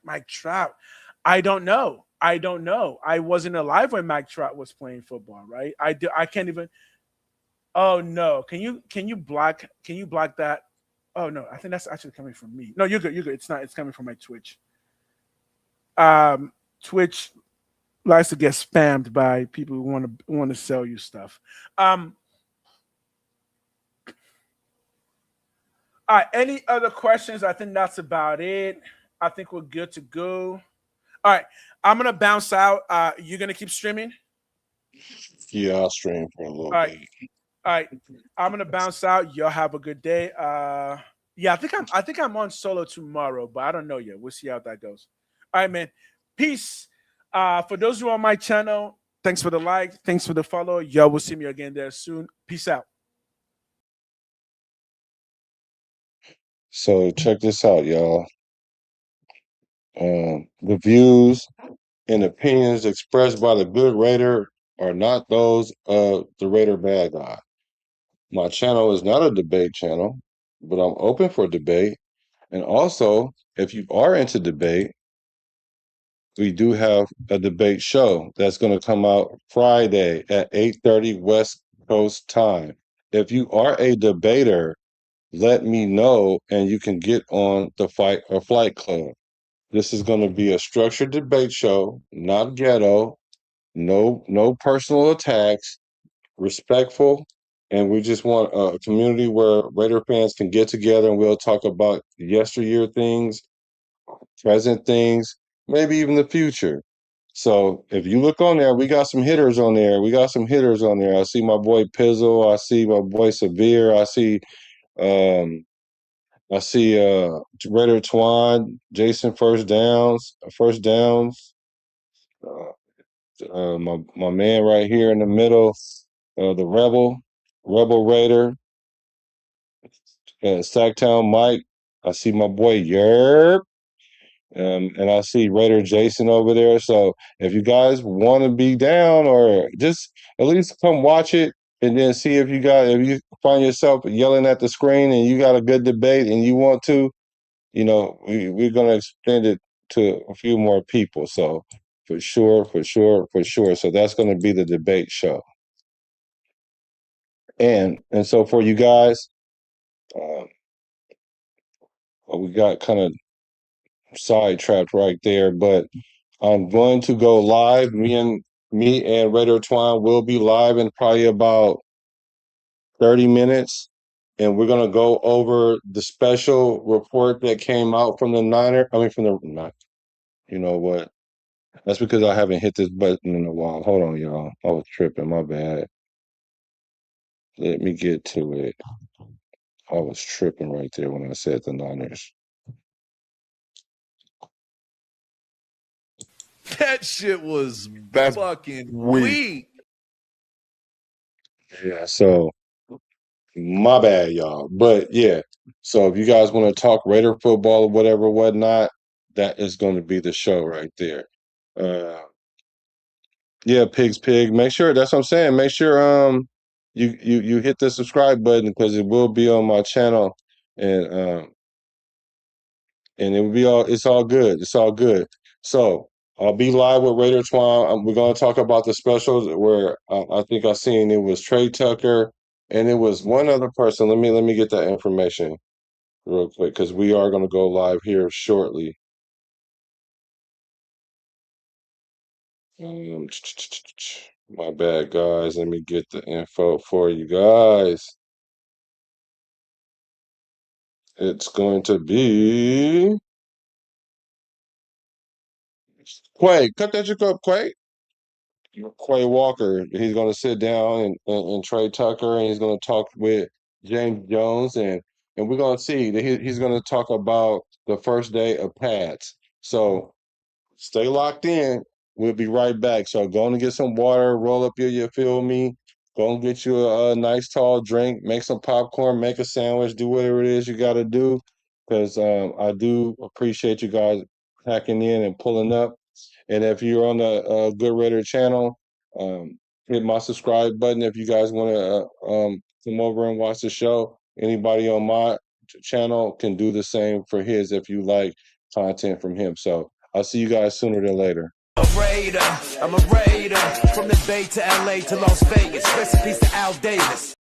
Mike Trout. I don't know. I wasn't alive when Mike Trout was playing football, right? I can't even. Oh no! Can you block that? Oh no! I think that's actually coming from me. No, you're good. You're good. It's not. It's coming from my Twitch. Twitch likes to get spammed by people who want to sell you stuff. All right, any other questions? I think that's about it. I think we're good to go. All right, I'm gonna bounce out. You're gonna keep streaming. Yeah, I'll stream for a little All right, bit. all right. I'm gonna bounce out. Y'all have a good day. Yeah, I think I'm on solo tomorrow, but I don't know yet. We'll see how that goes. All right, man. Peace. For those who are on my channel, thanks for the like, thanks for the follow. Y'all will see me again there soon. Peace out. So check this out, y'all. The views and opinions expressed by the Good Raider are not those of the Raider Bad Guy. My channel is not a debate channel, but I'm open for debate. And also, if you are into debate, we do have a debate show that's going to come out Friday at 8:30 West Coast time. If you are a debater, let me know and you can get on the Fight or Flight Club. This is going to be a structured debate show, not ghetto, no personal attacks, respectful, and we just want a community where Raider fans can get together and we'll talk about yesteryear things, present things, maybe even the future. So if you look on there, we got some hitters on there. I see my boy Pizzle. I see my boy Severe. I see Raider Twan, Jason First Downs. My man right here in the middle, the Rebel Raider, Sacktown Mike. I see my boy Yerb. And I see Raider Jason over there. So if you guys want to be down or just at least come watch it and then see if you find yourself yelling at the screen and you got a good debate and you want to, we're going to extend it to a few more people. So for sure. So that's going to be the debate show. And so for you guys, we got kind of sidetracked right there, but I'm going to go live. Me and Raider Twine will be live in probably about 30 minutes, and we're gonna go over the special report that came out from the you know what? That's because I haven't hit this button in a while. Hold on, y'all. I was tripping. My bad. Let me get to it. I was tripping right there when I said the Niners. That shit was fucking weak. Yeah, so my bad, y'all. But yeah, so if you guys want to talk Raider football or whatnot, that is going to be the show right there. Yeah, Pig's Pig. Make sure, that's what I'm saying. Make sure you hit the subscribe button because it will be on my channel and it will be it's all good. It's all good. So I'll be live with Raider Twine. We're going to talk about the specials where I think I seen it was Trey Tucker and it was one other person. Let me get that information real quick because we are going to go live here shortly. My bad, guys. Let me get the info for you guys. It's going to be Quay. Cut that chick up, Quay. Quay Walker. He's going to sit down and Trey Tucker, and he's going to talk with James Jones, and we're going to see that he's going to talk about the first day of pads. So stay locked in. We'll be right back. So go and get some water, roll up you feel me? Go and get you a nice tall drink, make some popcorn, make a sandwich, do whatever it is you got to do. Because I do appreciate you guys hacking in and pulling up. And if you're on the Good Raider channel, hit my subscribe button if you guys want to come over and watch the show. Anybody on my channel can do the same for his if you like content from him. So I'll see you guys sooner than later. I'm a Raider, from the Bay to LA to Las Vegas. Recipes to Al Davis.